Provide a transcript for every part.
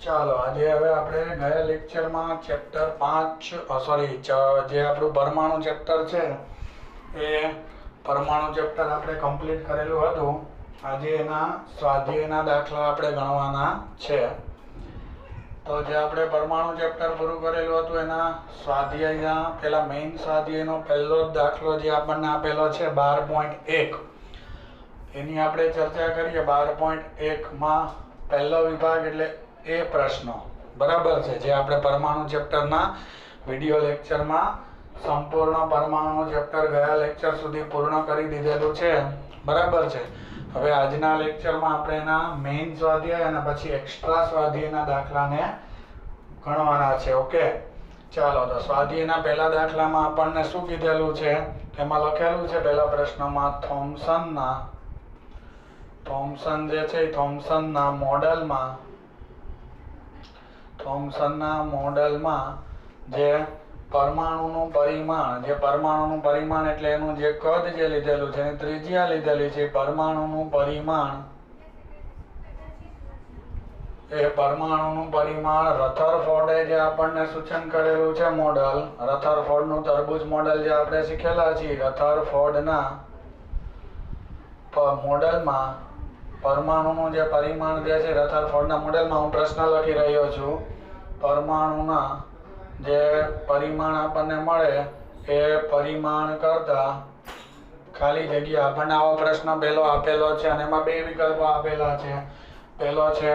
ચાલો આજે હવે આપણે ગયા લેક્ચરમાં ચેપ્ટર 5 સોરી જે આપણું પરમાણુ ચેપ્ટર છે એ પરમાણુ ચેપ્ટર આપણે કમ્પ્લીટ કરેલું હતું. આજે એના સ્વાધ્યાયના દાખલા આપણે ગણવાના છે. તો જે આપણે પરમાણુ ચેપ્ટર પૂરું કરેલું હતું એના સ્વાધ્યાયના પેલા મેઇન સ્વાધ્યાયનો પહેલો જ દાખલો જે આપણને આપેલો છે 12.1 એની આપણે ચર્ચા કરીએ. 12.1 પહેલો વિભાગ એટલે એ પ્રશ્નો બરાબર છે જે આપણે પરમાણુ ચેપ્ટરના વિડિયો લેક્ચરમાં સંપૂર્ણ પરમાણુ ચેપ્ટર ગયા લેક્ચર સુધી પૂર્ણ કરી દીધેલું છે. બરાબર છે. હવે આજના લેક્ચરમાં આપણે એના મેઇન સ્વાધ્યાય અને પછી એક્સ્ટ્રા સ્વાધ્યાયના દાખલાને ગણવાના છે. ઓકે, ચાલો તો સ્વાધ્યાયના પહેલા દાખલામાં આપણને શું કીધેલું છે એમાં લખેલું છે પહેલા પ્રશ્નમાં થોમ્સન જે છે થોમ્સનના મોડેલમાં જે પરમાણુનું પરિમાણ એટલે એનું જે કદ જે લીધેલું છે એની ત્રિજ્યા લીધેલી છે. પરમાણુનું પરિમાણ રથરફોર્ડે જે આપણને સૂચન કરેલું છે મોડેલ, રથરફોર્ડનું તરબૂચ મોડેલ જે આપણે શીખેલા છીએ. રથરફોર્ડના મોડેલમાં પરમાણુનું જે પરિમાણ જે છે રથરફોર્ડના મોડેલમાં હું પ્રશ્ન લખી રહ્યો છું. પરમાણુના જે પરિમાણ આપણને મળે એ પરિમાણ કરતા ખાલી જગ્યા આપણને આવો પ્રશ્ન પહેલો આપેલો છે અને એમાં બે વિકલ્પો આપેલા છે. પહેલો છે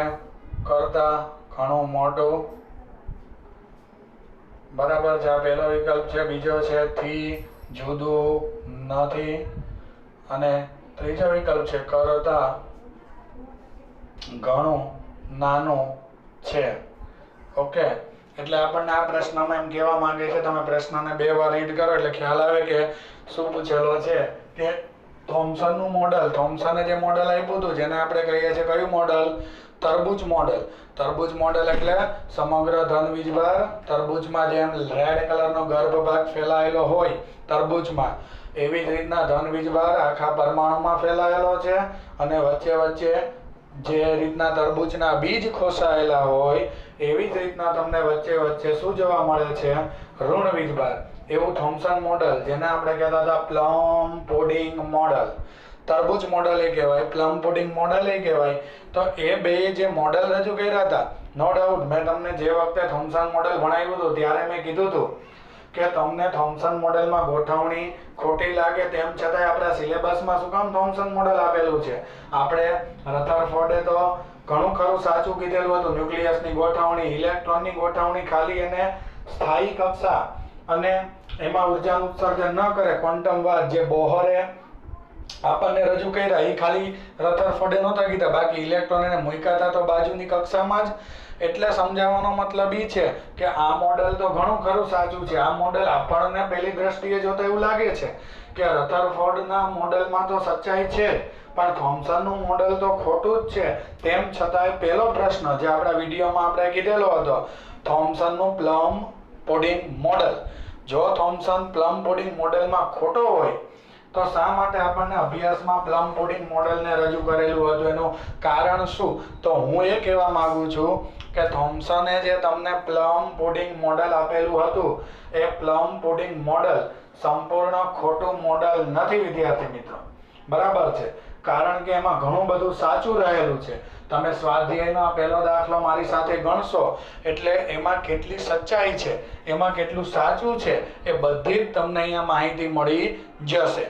કરતા ઘણું મોટું, બરાબર છે, આ પહેલો વિકલ્પ છે. બીજો છે થી જુદું નથી અને ત્રીજો વિકલ્પ છે કરતા ઘણું નાનું છે. ઓકે, એટલે આપણને આ પ્રશ્નમાં એમ કહેવા માંગે છે, તમે પ્રશ્નને 2 વાર રીડ કરો એટલે ખ્યાલ આવે કે શું પૂછેલો છે. કે થોમ્સનનું મોડેલ, થોમ્સને જે મોડેલ આપ્યું હતું જેને આપણે કહીએ છીએ કયું મોડેલ? તરબૂચ મોડેલ. તરબૂચ મોડેલ એટલે સમગ્ર ધન વીજભાર તરબૂચમાં જેમ રેડ કલરનો ગર્ભ ભાગ ફેલાયેલો હોય તરબૂચમાં, એવી જ રીતના ધન વીજભાર આખા પરમાણુમાં ફેલાયેલો છે અને વચ્ચે વચ્ચે જે રીતના તરબૂચના બીજ ખોસાયેલા હોય એવી જ રીતના તમને વચ્ચે વચ્ચે શું જોવા મળે છે? ઋણ વીજભાર. એવું થોમ્સન મોડેલ જેને આપણે કહેતા હતા પ્લમ પુડિંગ મોડેલ, તરબૂચ મોડેલ એ કહેવાય, પ્લમ પુડિંગ મોડેલ એ કહેવાય. તો એ બે જે મોડેલ રજૂ કર્યા હતા, નો ડાઉટ મેં તમને જે વખતે થોમ્સન મોડેલ ભણાવ્યું હતું ત્યારે મેં કીધું હતું કે તમને થોમ્સન મોડેલમાં ગોઠવણી ખોટી લાગે તેમ છતાંય આપણા સિલેબસમાં શું કામ થોમ્સન મોડેલ આપેલું છે? આપણે રથરફોર્ડે તો ઘણું ખરું સાચું કીધેલું હતું. ન્યુક્લિયસની ગોઠવણી, ઇલેક્ટ્રોનની ગોઠવણી ખાલી એને સ્થાયી કક્ષા અને એમાં ઉર્જાનું ઉત્સર્જન ન કરે, ક્વોન્ટમવાદ જે બોહરે આપણને રજૂ કર્યા એ ખાલી રથરફોર્ડે નહોતા કીધા, બાકી ઇલેક્ટ્રોન એને મૂક્યા હતા તો બાજુની કક્ષામાં જ. એટલે સમજાવવાનો મતલબ એ છે કે આ મોડેલ તો ઘણું ખરું સાચું છે. આ મોડેલ આપણને પહેલી દ્રષ્ટિએ જોતા એવું લાગે છે કે રથરફોર્ડના મોડેલમાં તો સચ્ચાઈ છે પણ થોમ્સનનું મોડેલ તો ખોટું જ છે. તેમ છતાંય પહેલો પ્રશ્ન જે આપણા વિડીયોમાં આપણે કીધેલો હતો થોમ્સનનું પ્લમ પુડિંગ મોડેલ, જો થોમ્સન પ્લમ પુડિંગ મોડેલમાં ખોટો હોય તો શા માટે આપણને અભ્યાસમાં પ્લમ પુડિંગ મોડેલને રજૂ કરેલું હતું? એનું કારણ શું? તો હું એ કહેવા માંગુ છું કે થોમ્સને જે તમને પ્લમ પુડિંગ મોડેલ આપેલું હતું એ પ્લમ પુડિંગ મોડેલ સંપૂર્ણ ખોટું મોડેલ નથી વિદ્યાર્થી મિત્રો. બરાબર છે, કારણ કે એમાં ઘણું બધું સાચું રહેલું છે. તમે સ્વાધ્યાયનો પહેલો દાખલો મારી સાથે ગણશો એટલે એમાં કેટલી સચ્ચાઈ છે, એમાં કેટલું સાચું છે એ બધી જ તમને અહીંયા માહિતી મળી જશે.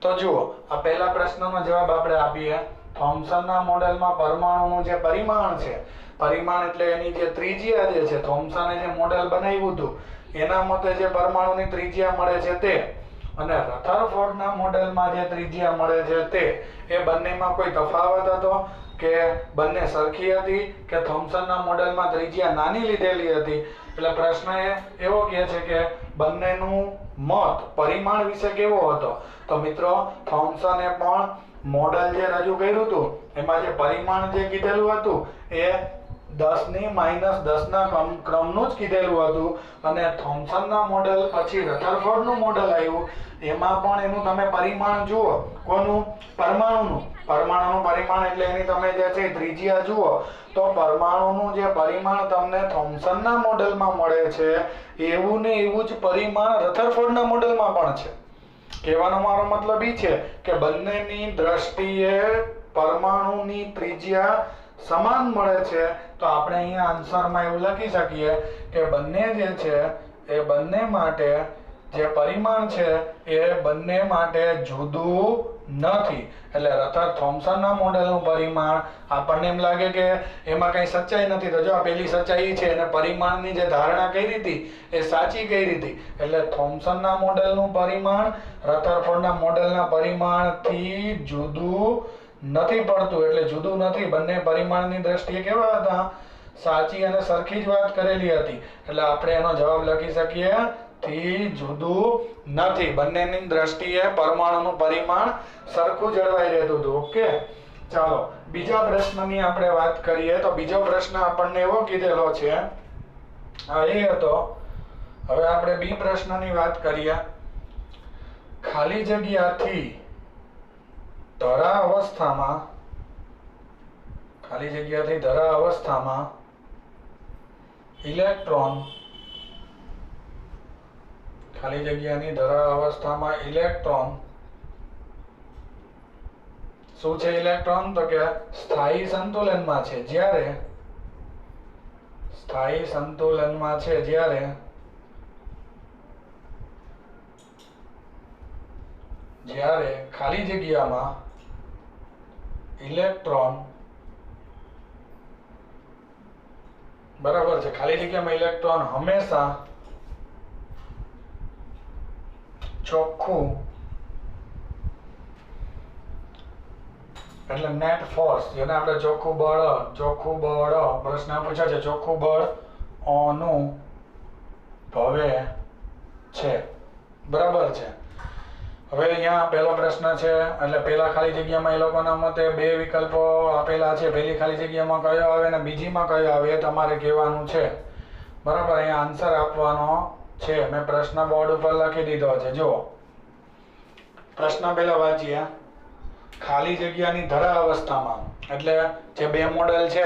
તો જુઓ, આ પહેલા પ્રશ્નનો જવાબ આપણે આપીએ. થોમ્સનના મોડેલમાં પરમાણુનું જે પરિમાણ છે, પરિમાણ એટલે એની જે ત્રિજ્યા જે છે, થોમ્સને જે મોડેલ બનાવ્યું હતું એના મતે જે પરમાણુની ત્રિજ્યા મળે છે તે અને રથરફોર્ડના મોડેલમાં જે ત્રિજ્યા મળે છે તે, એ બંનેમાં કોઈ તફાવત હતો કે બંને સરખી હતી કે થોમ્સનના મોડેલમાં ત્રિજ્યા નાની લીધેલી હતી? એટલે પ્રશ્ન એવો કહે છે કે બંનેનું મત પરિમાણ વિશે કેવો હતો? તો મિત્રો થોમ્સને પણ મોડેલ જે રજૂ કર્યું હતું એમાં જે પરિમાણ જે કીધેલું હતું એ 10⁻10ના ક્રમનું જ કીધેલું હતું અને થોમ્સનના મોડેલ પછી રધરફોર્ડનું મોડેલ આવ્યું એમાં પણ એનું તમે પરિમાણ જુઓ કોનું પરમાણુનું પરિમાણ એટલે એની તમે જે છે ત્રિજ્યા જુઓ તો પરમાણુનું જે પરિમાણ તમને થોમ્સનના મોડેલમાં મળે છે એવું ને એવું જ પરિમાણ રધરફોર્ડના મોડેલમાં પણ છે કહેવાનો મારો મતલબ એ છે કે બંનેની દ્રષ્ટિએ પરમાણુની ત્રિજ્યા સમાન મળે છે તો આપણે અહીંયા આન્સરમાં એવું લખી શકીએ કે બંને જે છે એ બંને માટે જે પરિમાણ છે એ બંને માટે જુદું નથી એટલે રધર થોમ્સનના મોડેલનું પરિમાણ આપણને એમ લાગે કે એમાં કંઈ સચ્ચાઈ નથી તો જો આ પેલી સચ્ચાઈ છે અને પરિમાણની જે ધારણા કરી હતી એ સાચી કરી હતી એટલે થોમ્સનના મોડેલનું પરિમાણ રધરફોર્ડના મોડેલના પરિમાણથી જુદું નથી પડતું એટલે જુદું નથી બંને પરિમાણની દ્રષ્ટિએ કેવા હતા સાચી અને સરખી જ વાત કરેલી હતી એટલે આપણે એનો જવાબ લખી શકીએ થી જુદું નથી બંનેની દ્રષ્ટિએ પરમાણુનું પરિમાણ સરખું જળવાઈ રહેતું હતું ઓકે ચાલો બીજા પ્રશ્નની આપણે વાત કરીએ તો બીજો પ્રશ્ન આપણને એવો કીધેલો છે એ હતો હવે આપણે બી પ્રશ્નની વાત કરીએ ખાલી જગ્યાથી ધરા અવસ્થામાં ઇલેક્ટ્રોન ખાલી જગ્યાની ધરા અવસ્થામાં ઇલેક્ટ્રોન શું છે ઇલેક્ટ્રોન તો કે સ્થાયી સંતુલનમાં છે જ્યારે ખાલી જગ્યામાં ઇલેક્ટ્રોન બરાબર છે ખાલી જગ્યામાં ઇલેક્ટ્રોન હંમેશા ચોખ્ખું એટલે નેટ ફોર્સ જેને આપણે ચોખ્ખું બળ પ્રશ્ન પૂછ્યા છે ચોખ્ખું બળ અનુભવે છે બરાબર છે હવે અહીંયા પહેલો પ્રશ્ન છે એટલે પહેલા ખાલી જગ્યામાં એ લોકોના મતે બે વિકલ્પો આપેલા છે પહેલી ખાલી જગ્યામાં કયો આવે અને બીજીમાં કયો આવે એ તમારે કહેવાનું છે બરાબર અહીંયા આન્સર આપવાનો છે મેં પ્રશ્ન બોર્ડ ઉપર લખી દીધો છે જુઓ પ્રશ્ન પહેલા વાંચીએ ખાલી જગ્યાની ધરા અવસ્થામાં એટલે જે બે મોડેલ છે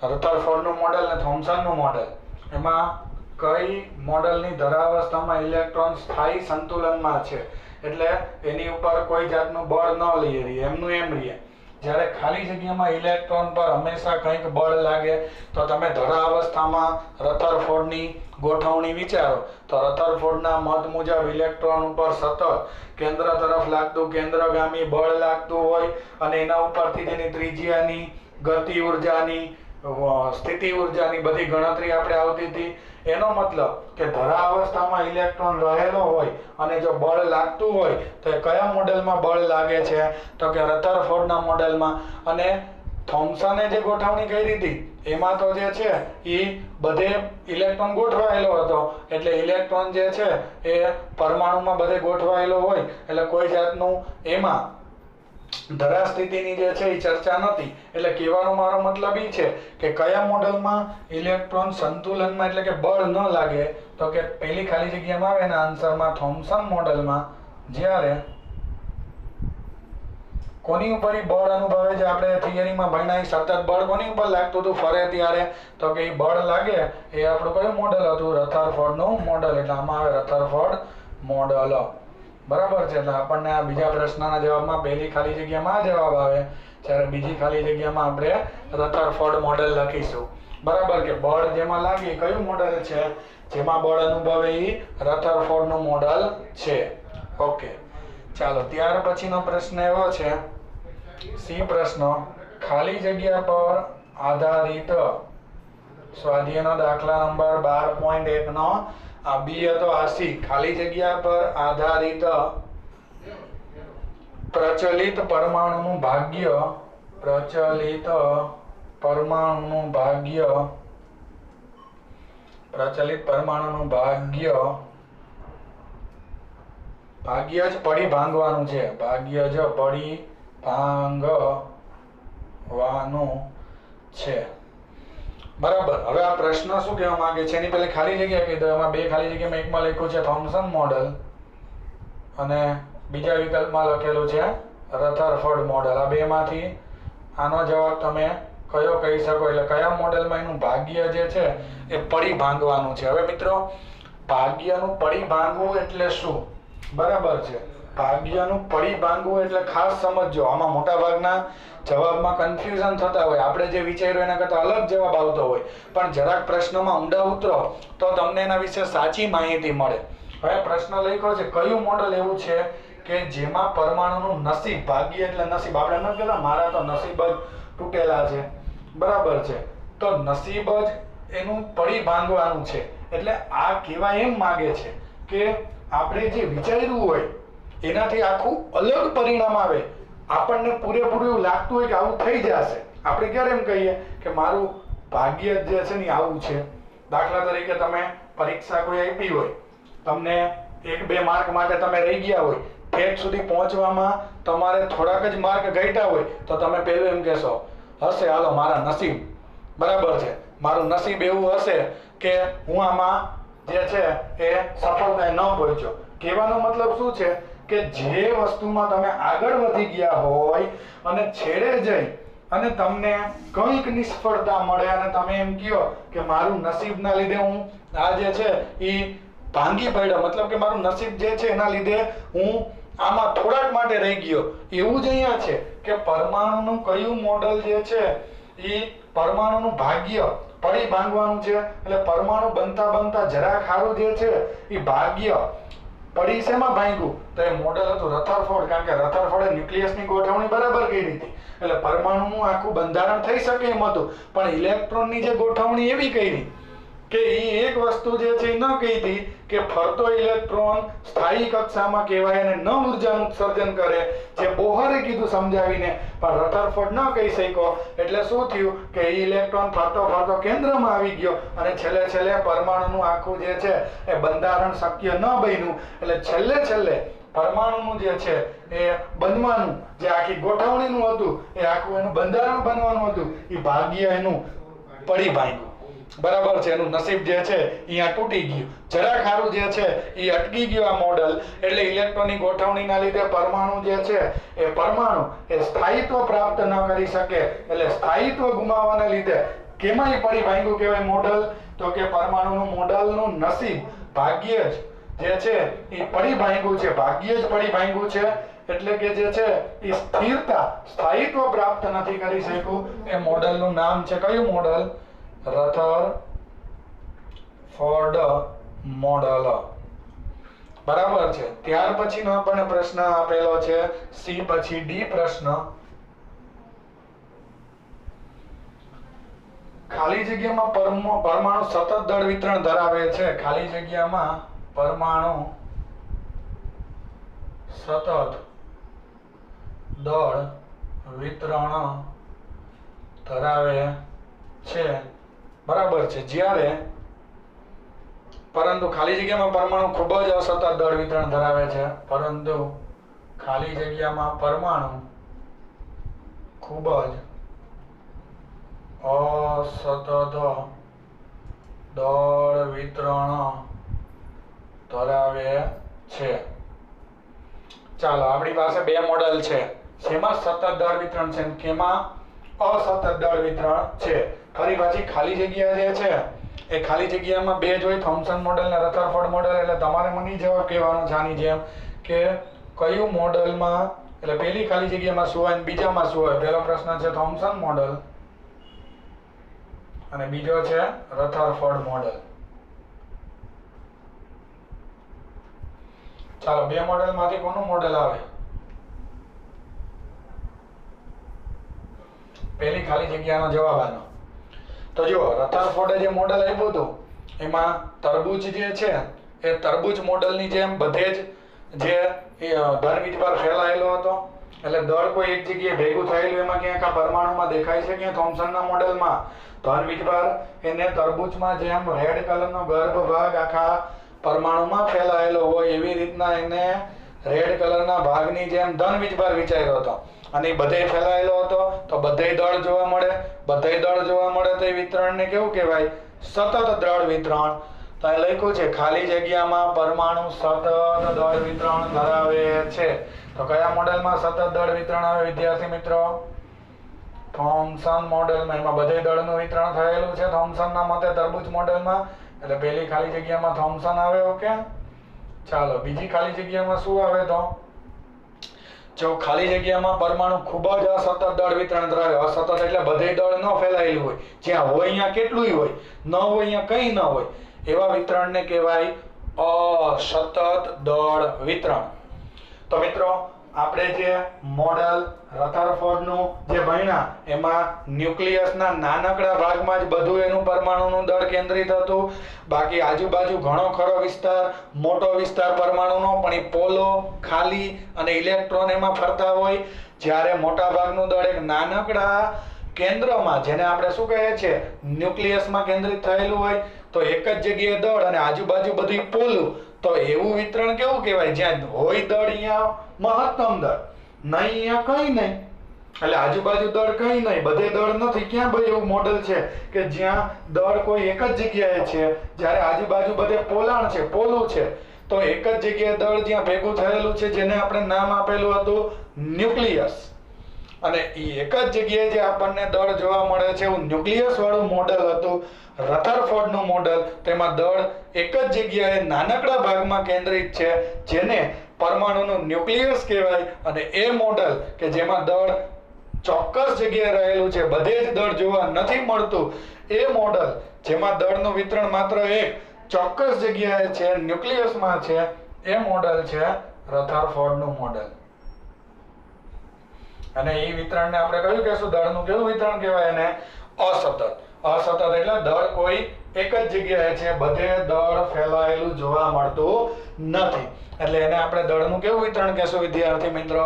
રધરફોર્ડનું મોડેલ અને થોમ્સનનું મોડેલ એમાં કઈ મોડેલની ધરા અવસ્થામાં ઇલેક્ટ્રોન સ્થાયી સંતુલનમાં છે એટલે એની ઉપર કોઈ જાતનું બળ ન લઈ રહી એમનું એમ રહીએ જ્યારે ખાલી જગ્યામાં ઇલેક્ટ્રોન પર હંમેશા કંઈક બળ લાગે તો તમે ધરા અવસ્થામાં રધરફોર્ડની ગોઠવણી વિચારો તો રધરફોર્ડના મત મુજબ ઇલેક્ટ્રોન ઉપર સતત કેન્દ્ર તરફ લાગતું કેન્દ્રગામી બળ લાગતું હોય અને એના ઉપરથી જેની ત્રિજ્યાની ગતિ ઉર્જાની સ્થિતિ ઉર્જાની બધી ગણતરી આપણે આવતી હતી એનો મતલબ કે ધરા અવસ્થામાં ઇલેક્ટ્રોન રહેલો હોય અને જો બળ લાગતું હોય તો એ કયા મોડેલમાં બળ લાગે છે તો કે રધરફોર્ડના મોડેલમાં અને થોમ્સને જે ગોઠવણી કરી હતી એમાં તો જે છે એ બધે ઇલેક્ટ્રોન ગોઠવાયેલો હતો એટલે ઇલેક્ટ્રોન જે છે એ પરમાણુમાં બધે ગોઠવાયેલો હોય એટલે કોઈ જાતનું એમાં ધરા સ્થિતિની જે છે એ ચર્ચા નથી એટલે કહેવાનો મારો મતલબ એ છે કે કયા મોડેલમાં ઇલેક્ટ્રોન સંતુલનમાં એટલે કે બળ ન લાગે તો કે પહેલી ખાલી જગ્યામાં આવે ને આન્સરમાં થોમ્સન મોડેલમાં જ્યારે કોની ઉપર બળ અનુભવે છે આપણે થિયરીમાં ભણ્યા સતત બળ કોની ઉપર લાગતું હતું ફરે ત્યારે તો કે બળ લાગે એ આપણું કયું મોડેલ હતું રધરફોર્ડનું મોડેલ એટલે આમાં આવે રધરફોર્ડ મોડેલ બરાબર છે એટલે આપણને આ બીજા પ્રશ્નના જવાબમાં પહેલી ખાલી જગ્યામાં જવાબ આવે જ્યારે બીજી ખાલી જગ્યામાં આપણે રધરફોર્ડ મોડેલ લખીશું બરાબર કે બળ જેમાં લાગે કયું મોડેલ છે જેમાં બળ અનુભવે એ રધરફોર્ડનું મોડેલ છે ઓકે ચાલો ત્યાર પછીનો પ્રશ્ન એવો છે સી પ્રશ્ન ખાલી જગ્યા પર આધારિત સ્વાધ્યાયનો દાખલા નંબર 12.1 નો આ બી હતો આ સી ખાલી જગ્યા પર આધારિત પ્રચલિત પરમાણુનું ભાગ્ય ભાગ્ય જ પડી ભાંગવાનું છે બરાબર. હવે આ પ્રશ્ન શું કહેવા માંગે છે એની પહેલા ખાલી જગ્યા કહી દો. એમાં 2 ખાલી જગ્યામાં એકમાં લખ્યું છે થોમ્સન મોડેલ અને બીજા વિકલ્પમાં લખેલું છે રથરફોર્ડ મોડેલ. આ બેમાંથી આનો જવાબ તમે કયો કહી શકો? એટલે કયા મોડેલમાં એનું ભાગ્ય જે છે એ પડી ભાંગવાનું છે. હવે મિત્રો ભાગ્યનું પડી ભાંગવું એટલે શું? બરાબર છે. ભાગ્યનું પડી ભાંગવું એટલે ખાસ સમજજો. આમાં મોટા ભાગના જવાબમાં કન્ફ્યુઝન થતા હોય. આપણે જે વિચાર્યું એના કરતાં અલગ જવાબ આવતો હોય, પણ જરાક પ્રશ્નમાં ઊંડા ઉતરો તો તમને એના વિશે સાચી માહિતી મળે. હવે પ્રશ્ન લખ્યો છે કયું મોડેલ એવું છે કે જેમાં પરમાણુનું નસીબ, ભાગ્ય એટલે નસીબ, આપણે નથી કહેતા મારા તો નસીબ જ તૂટેલા છે, બરાબર છે, તો નસીબ જ એનું પડી ભાંગવાનું છે. એટલે આ કહેવા એમ માગે છે કે આપણે જે વિચાર્યું હોય એનાથી આખું અલગ પરિણામ આવે. આપણને પૂરેપૂરું એવું લાગતું હોય કે આવું થઈ જશે. આપણે ક્યારે એમ કહીએ કે મારું ભાગ્ય જે છે ને આવું છે. દાખલા તરીકે તમે પરીક્ષા કોઈ આપી હોય, તમને 1-2 માર્ક માટે તમે રહી ગયા હોય, ઠેઠ સુધી પહોંચવામાં તમારે થોડાક જ માર્ક ઘટ્યા હોય, તો તમે પહેલું એમ કહેશો હશે હાલો મારા નસીબ, બરાબર છે, મારું નસીબ એવું હશે કે હું આમાં જે છે એ સફળતાએ ન પહોંચ્યો. કહેવાનો મતલબ શું છે કે જે વસ્તુમાં તમે આગળ વધી ગયા હોય અને છેડે જઈ અને તમને કંઈક નિષ્ફળતા મળે અને તમે એમ કહો કે મારું નસીબના લીધે હું આ જે છે એ ભાંગી પડ્યો, મતલબ કે મારું નસીબ જે છે એના લીધે હું આમાં થોડાક માટે રહી ગયો. એવું જ અહીંયા છે કે પરમાણુનું કયું મોડલ જે છે એ પરમાણુનું ભાગ્ય પડી ભાંગવાનું છે. એટલે પરમાણુ બનતા બનતા જરાક સારું જે છે એ ભાગ્ય પડી શેમાં ભાંગ્યું? તો એ મોડેલ હતું રથરફોર્ડ. કારણ કે રથરફોર્ડે ન્યુક્લિયસની ગોઠવણી બરાબર કરી હતી, એટલે પરમાણુનું આખું બંધારણ થઈ શકે એમ હતું, પણ ઇલેક્ટ્રોનની જે ગોઠવણી એવી કરી કે એ એક વસ્તુ જે છે એ ન કહી હતી કે ફરતો ઇલેક્ટ્રોન સ્થાયી કક્ષામાં કહેવાય અને ન ઉર્જાનું સર્જન કરે, જે બોહરે કીધું સમજાવીને, પણ રથરફોર્ડ ન કહી શક્યો. એટલે શું થયું કે એ ઇલેક્ટ્રોન ફરતો ફરતો કેન્દ્રમાં આવી ગયો અને છેલ્લે પરમાણુનું આખું જે છે એ બંધારણ શક્ય ન બન્યું. એટલે છેલ્લે પરમાણુનું જે છે એ બનવાનું, જે આખી ગોઠવણીનું હતું એ આખું એનું બંધારણ બનવાનું હતું, એ ભાગ્ય એનું પડી ભાંગ્યું. બરાબર છે. એનું નસીબ જે છે અહીંયા તૂટી ગયું. જરાક સારું જે છે એ અટકી ગયું આ મોડલ. એટલે ઇલેક્ટ્રોનની ગોઠવણીના લીધે પરમાણુ જે છે એ પરમાણુ એ સ્થાયિત્વ પ્રાપ્ત ન કરી શકે. એટલે સ્થાયિત્વ ગુમાવવાના લીધે કેમાંય પડી ભાંગ્યું કહેવાય મોડલ? તો કે પરમાણુનું મોડલનું નસીબ, ભાગ્ય જ જે છે એ પડી ભાંગ્યું છે, ભાગ્ય જ પડી ભાંગ્યું છે. એટલે કે જે છે એ સ્થિરતા, સ્થાયિત્વ પ્રાપ્ત નથી કરી શક્યું. એ મોડલનું નામ છે કયું મોડલ? રથરફોર્ડ મોડલ. બરાબર છે. ત્યાર પછીનો આપણને પ્રશ્ન આપેલો છે સી પછી ડી પ્રશ્ન. ખાલી જગ્યામાં પરમાણુ સતત દળ વિતરણ ધરાવે છે. ખાલી જગ્યામાં પરમાણુ સતત દળ વિતરણ ધરાવે છે, બરાબર છે. જ્યારે પરંતુ ખાલી જગ્યામાં પરમાણુ ખૂબ જ અસતત દળ વિતરણ ધરાવે છે. પરંતુ ખાલી જગ્યામાં પરમાણુ ખૂબ જ અસતત દળ વિતરણ ધરાવે છે. ચાલો, આપણી પાસે 2 મોડેલ છે. જેમાં સતત દળ વિતરણ છે, કેમાં અસતત દળ વિતરણ છે. ફરી પાછી ખાલી જગ્યા જે છે એ ખાલી જગ્યામાં 2 જોઈ, થોમ્સન મોડેલ અને રથરફોર્ડ મોડેલ. એટલે તમારે મને જવાબ કહેવાનો છે આની જેમ કે કયું મોડેલમાં, એટલે પહેલી ખાલી જગ્યામાં શું હોય અને બીજામાં શું હોય. પહેલો પ્રશ્ન છે થોમ્સન મોડેલ અને બીજો છે રથરફોર્ડ મોડેલ. ચાલો, 2 મોડેલમાંથી કોનું મોડેલ આવે? પહેલી ખાલી જગ્યાનો જવાબ આનો. તો જો રથરફોર્ડે જે મોડેલ આપ્યું હતું એમાં તરબૂચ જે છે એ તરબૂચ મોડેલની જેમ બધે જ જે ધન વીજભાર ફેલાયેલો હતો. એટલે દળ કોઈ એક જગ્યાએ ભેગું થયેલું એમાં ક્યાંક આ પરમાણુમાં દેખાય છે કે થોમ્સનના મોડેલમાં ધન વીજભાર એને તરબૂચમાં જેમ રેડ કલરનો ગર્ભ ભાગ આખા પરમાણુમાં ફેલાયેલો હોય એવી રીતના એને રેડ કલરના ભાગની જેમ ધન વીજભાર વિચાર્યો હતો અને બધે ફેલાયેલો હતો તો બધે દળ જોવા મળે. બધે દળ જોવા મળે તો એ વિતરણને કેવું કહેવાય? સતત દળ વિતરણ. તો અહીં લખ્યું છે ખાલી જગ્યામાં પરમાણુ સતત દળ વિતરણ ધરાવે છે. તો કયા મોડેલમાં સતત દળ વિતરણ આવે વિદ્યાર્થી મિત્રો? થોમ્સન મોડેલમાં. એમાં બધે દળનું વિતરણ થયેલું છે થોમ્સનના મતે તરબૂચ મોડેલમાં. એટલે પહેલી ખાલી જગ્યામાં થોમ્સન આવે. ઓકે, ચાલો બીજી ખાલી જગ્યામાં શું આવે? તો જો ખાલી જગ્યામાં પરમાણુ ખૂબ જ અસતત દળ વિતરણ ધરાવે. અસતત એટલે બધે દળ ન ફેલાયેલું હોય, જ્યાં હોય અહીંયા કેટલુંય હોય, ન હોય અહીંયા કંઈ ન હોય, એવા વિતરણને કહેવાય અસતત દળ વિતરણ. તો મિત્રો આપણે જે મોડેલ રથરફોર્ડનું જે ભણ્યા એમાં ન્યુક્લિયસના નાનકડા ભાગમાં જ બધું એનું પરમાણુનું દળ કેન્દ્રિત હતું. બાકી આજુબાજુ ઘણો ખરો વિસ્તાર, મોટો વિસ્તાર પરમાણુનો, પણ એ પોલો, ખાલી અને ઇલેક્ટ્રોન એમાં ફરતા હોય. જ્યારે મોટા ભાગનું દળ એક નાનકડા કેન્દ્રમાં, જેને આપણે શું કહે છે, ન્યુક્લિયસમાં કેન્દ્રિત થયેલું હોય, તો એક જ જગ્યાએ દળ અને આજુબાજુ બધું પોલું. તો એવું વિતરણ કેવું કહેવાય? જ્યાં હોય દળ અહીંયા મહત્તમ દળ, નહીં અહીંયા કંઈ નહીં, એટલે આજુબાજુ દળ કંઈ નહીં, બધે દળ નથી. ક્યાં ભાઈ એવું મોડેલ છે કે જ્યાં દળ કોઈ એક જ જગ્યાએ છે, જ્યારે આજુબાજુ બધે પોલાણ છે, પોલું છે? તો એક જ જગ્યાએ દળ જ્યાં ભેગું થયેલું છે, જેને આપણે નામ આપેલું હતું ન્યુક્લિયસ. અને એ એક જ જગ્યાએ જે આપણને દળ જોવા મળે છે એવું ન્યુક્લિયસ વાળું મોડેલ હતું રથરફોર્ડનું મોડેલ. તેમાં દળ એક જ જગ્યાએ નાનકડા ભાગમાં કેન્દ્રિત છે, જેને પરમાણુનું ન્યુક્લિયસ કહેવાય. અને એ મોડેલ કે જેમાં દળ ચોક્કસ જગ્યાએ રહેલું છે, બધે જ દળ જોવા નથી મળતું, એ મોડેલ જેમાં દળનું વિતરણ માત્ર એક ચોક્કસ જગ્યાએ છે, ન્યુક્લિયસમાં છે, એ મોડેલ છે રથરફોર્ડનું મોડેલ. અને એ વિતરણને આપણે કહ્યું કે શું દળનું કેવું વિતરણ કહેવાય? એને અસતત. અસતત એટલે દળ કોઈ એક જ જગ્યાએ છે, બધે દળ ફેલાયેલું જોવા મળતું નથી, એટલે એને આપણે દળનું કેવું વિતરણ કહેશું વિદ્યાર્થી મિત્રો?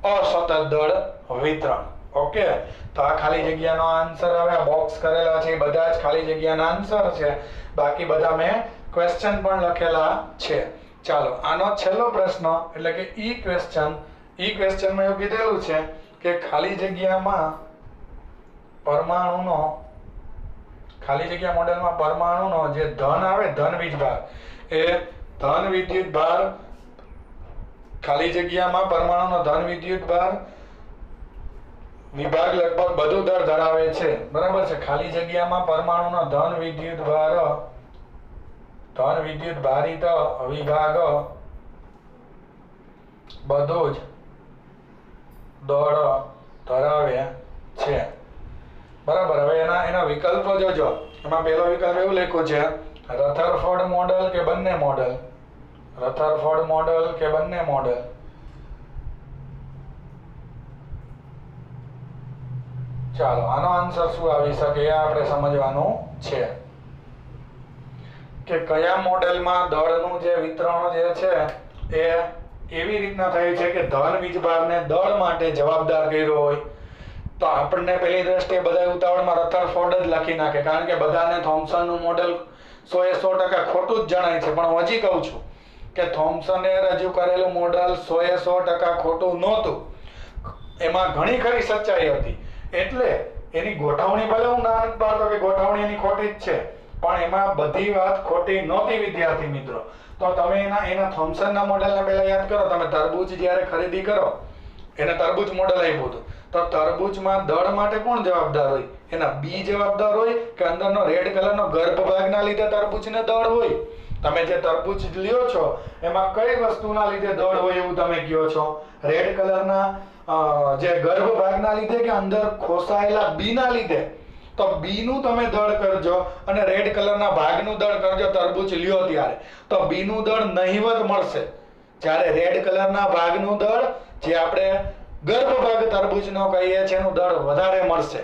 અસતત દળ વિતરણ. ઓકે, તો આ ખાલી જગ્યાનો આન્સર હવે આ બોક્સ કરેલા છે એ બધા જ ખાલી જગ્યાના આન્સર છે. બાકી બધા મેં ક્વેશ્ચન પણ લખેલા છે. ચાલો આનો છેલ્લો પ્રશ્ન એટલે કે ઈ ક્વેશ્ચન. ઈ ક્વેશ્ચનમાં એવું કીધેલું છે કે ખાલી જગ્યામાં પરમાણુનો, ખાલી જગ્યા મોડેલમાં પરમાણુનો જે ધન આવે, ધન વીજભાર, એ ધન વિદ્યુત ભાર, ખાલી જગ્યામાં પરમાણુનો ધન વિદ્યુત ભાર વિભાગ લગભગ બધું દળ ધરાવે છે. બરાબર છે? ખાલી જગ્યામાં પરમાણુનો ધન વિદ્યુત ભાર, ધન વિદ્યુત ભારિત વિભાગ બધું જ દળ ધરાવે છે. બરાબર. હવે એના વિકલ્પો જોજો. એમાં પહેલો વિકલ્પ એવું લખ્યું છે રથરફોર્ડ મોડેલ કે બંને મોડેલ. રથરફોર્ડ મોડેલ કે બંને મોડેલ. ચાલો આનો આન્સર શું આવી શકે એ આપણે સમજવાનું છે કે કયા મોડેલમાં દળનું જે વિતરણ જે છે એ એવી રીતના થયું છે કે ધન વીજભારને દળ માટે જવાબદાર કર્યો હોય. તો આપણને પેલી દ્રષ્ટિએ બધા ઉતાવળમાં રથરફોર્ડ જ લખી નાખે, કારણ કે બધાને થોમ્સનનું મોડેલ 100% ખોટું જ જણાય છે. પણ હું હજી કહું છું કે થોમ્સને રજૂ કરેલું મોડેલ 100% ખોટું નહોતું, એમાં ઘણી ખરી સચ્ચાઈ હતી. એટલે એની ગોઠવણી ભલે હું ના નથી પાડતો કે ગોઠવણી એની ખોટી જ છે, પણ એમાં બધી વાત ખોટી નહોતી વિદ્યાર્થી મિત્રો. તો તમે એના થોમ્સનના મોડેલને પહેલા યાદ કરો. તમે તરબૂચ જ્યારે ખરીદી કરો, એને તરબૂચ મોડેલ આપ્યું હતું, તો તરબૂચમાં દળ માટે કોણ જવાબદાર હોય? એના બી જવાબદાર હોય કે અંદરનો રેડ કલરનો ગર્ભ ભાગના લીધે તરબૂચને દળ હોય? તમે જે તરબૂચ લ્યો છો એમાં કઈ વસ્તુના લીધે દળ હોય એવું તમે કહો છો? રેડ કલરના જે ગર્ભ ભાગના લીધે કે અંદર ખોસાયેલા બીના લીધે? તો બી નું તમે દળ કરજો અને રેડ કલરના ભાગનું દળ કરજો તરબૂચ લ્યો ત્યારે, તો બી નું દળ નહિવત મળશે. જ્યારે રેડ કલરના ભાગનું દળ, જે આપણે ગર્ભ ભાગ તરબૂચનો કહીએ છીએ, એનું દળ વધારે મળશે.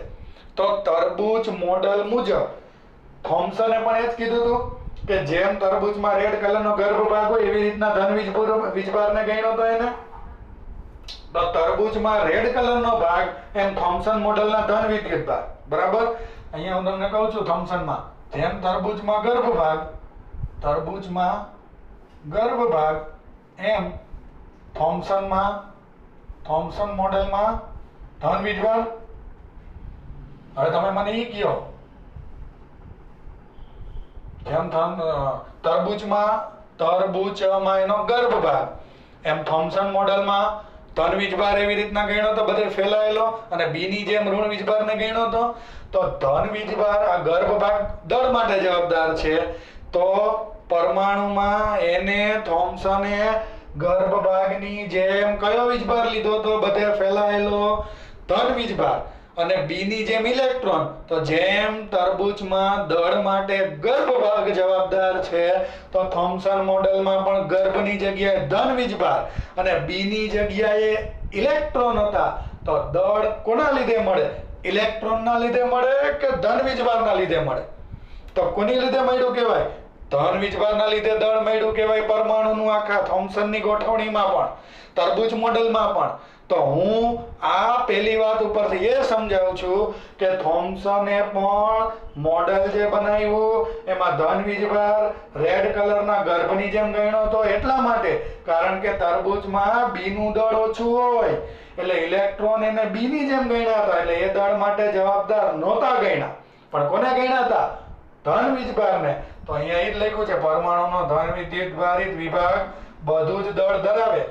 તો તરબૂચ મોડેલ મુજબ થોમ્સને પણ એ જ કીધું હતું કે જેમ તરબૂચમાં રેડ કલરનો ગર્ભ ભાગ હોય એવી રીતના ધન વીજભારને ગણ્યો હતો એને. તો તરબૂચમાં રેડ કલરનો ભાગ એમ થોમ્સન મોડેલના ધન વિદ્યુત ભાગ. બરાબર. અહીંયા હું તમને કહું છું થોમ્સનમાં જેમ તરબૂચમાં ગર્ભ ભાગ, તરબૂચમાં ગર્ભ ભાગ, એમ થોમ્સન મોડેલમાં ધન વીજભાર. હવે તમે મને એ કહો, જેમ તરબૂચમાં એનો ગર્ભભાગ, એમ થોમ્સન મોડેલમાં ધન વીજભાર એવી રીતના ગણ્યો તો બધે ફેલાયેલો, અને બી ની જેમ ઋણ વીજભારને ગણ્યો તો ધન વીજભાર આ ગર્ભભાગ દળ માટે જવાબદાર છે. તો પરમાણુમાં એને થોમ્સને ગર્ભભાગની જેમ કયો વીજભાર લીધો તો બધે ફેલાયેલો ધન વીજભાર, અને બી ની જેમ ઇલેક્ટ્રોન. તો જેમ તરબૂચમાં દળ માટે ગર્ભભાગ જવાબદાર છે, તો થોમ્સન મોડેલમાં પણ ગર્ભની જગ્યાએ ધન વીજભાર અને બી ની જગ્યાએ ઇલેક્ટ્રોન હતા. તો દળ કોના લીધે મળે? ઇલેક્ટ્રોનના લીધે મળે કે ધન વીજભારના લીધે મળે? તો કોની લીધે મળ્યું કહેવાય? ધન વીજભારના લીધે દળ મળ્યું કહેવાય પરમાણુનું આખા થોમ્સનની ગોઠવણીમાં પણ, તરબૂચ મોડેલમાં પણ. તો હું આ પહેલી વાત ઉપરથી એ સમજાવું છું કે થોમ્સને પણ મોડેલ જે બનાવ્યું એમાં ધન વીજભાર રેડ કલરના ગર્ભની જેમ ગણ્યો તો એટલા માટે કારણ કે તરબૂચમાં બી નું દળ ઓછું હોય એટલે ઇલેક્ટ્રોન એને બી ની જેમ ગણ્યા હતા, એટલે એ દળ માટે જવાબદાર નહોતા ગણ્યા. પણ કોને ગણ્યા હતા? ધન વીજભારને. તો અહીંયા એ જ લખ્યું છે પરમાણુનો ધન વિદ્યુતભારિત વિભાગ બધું જ દળ ધરાવે.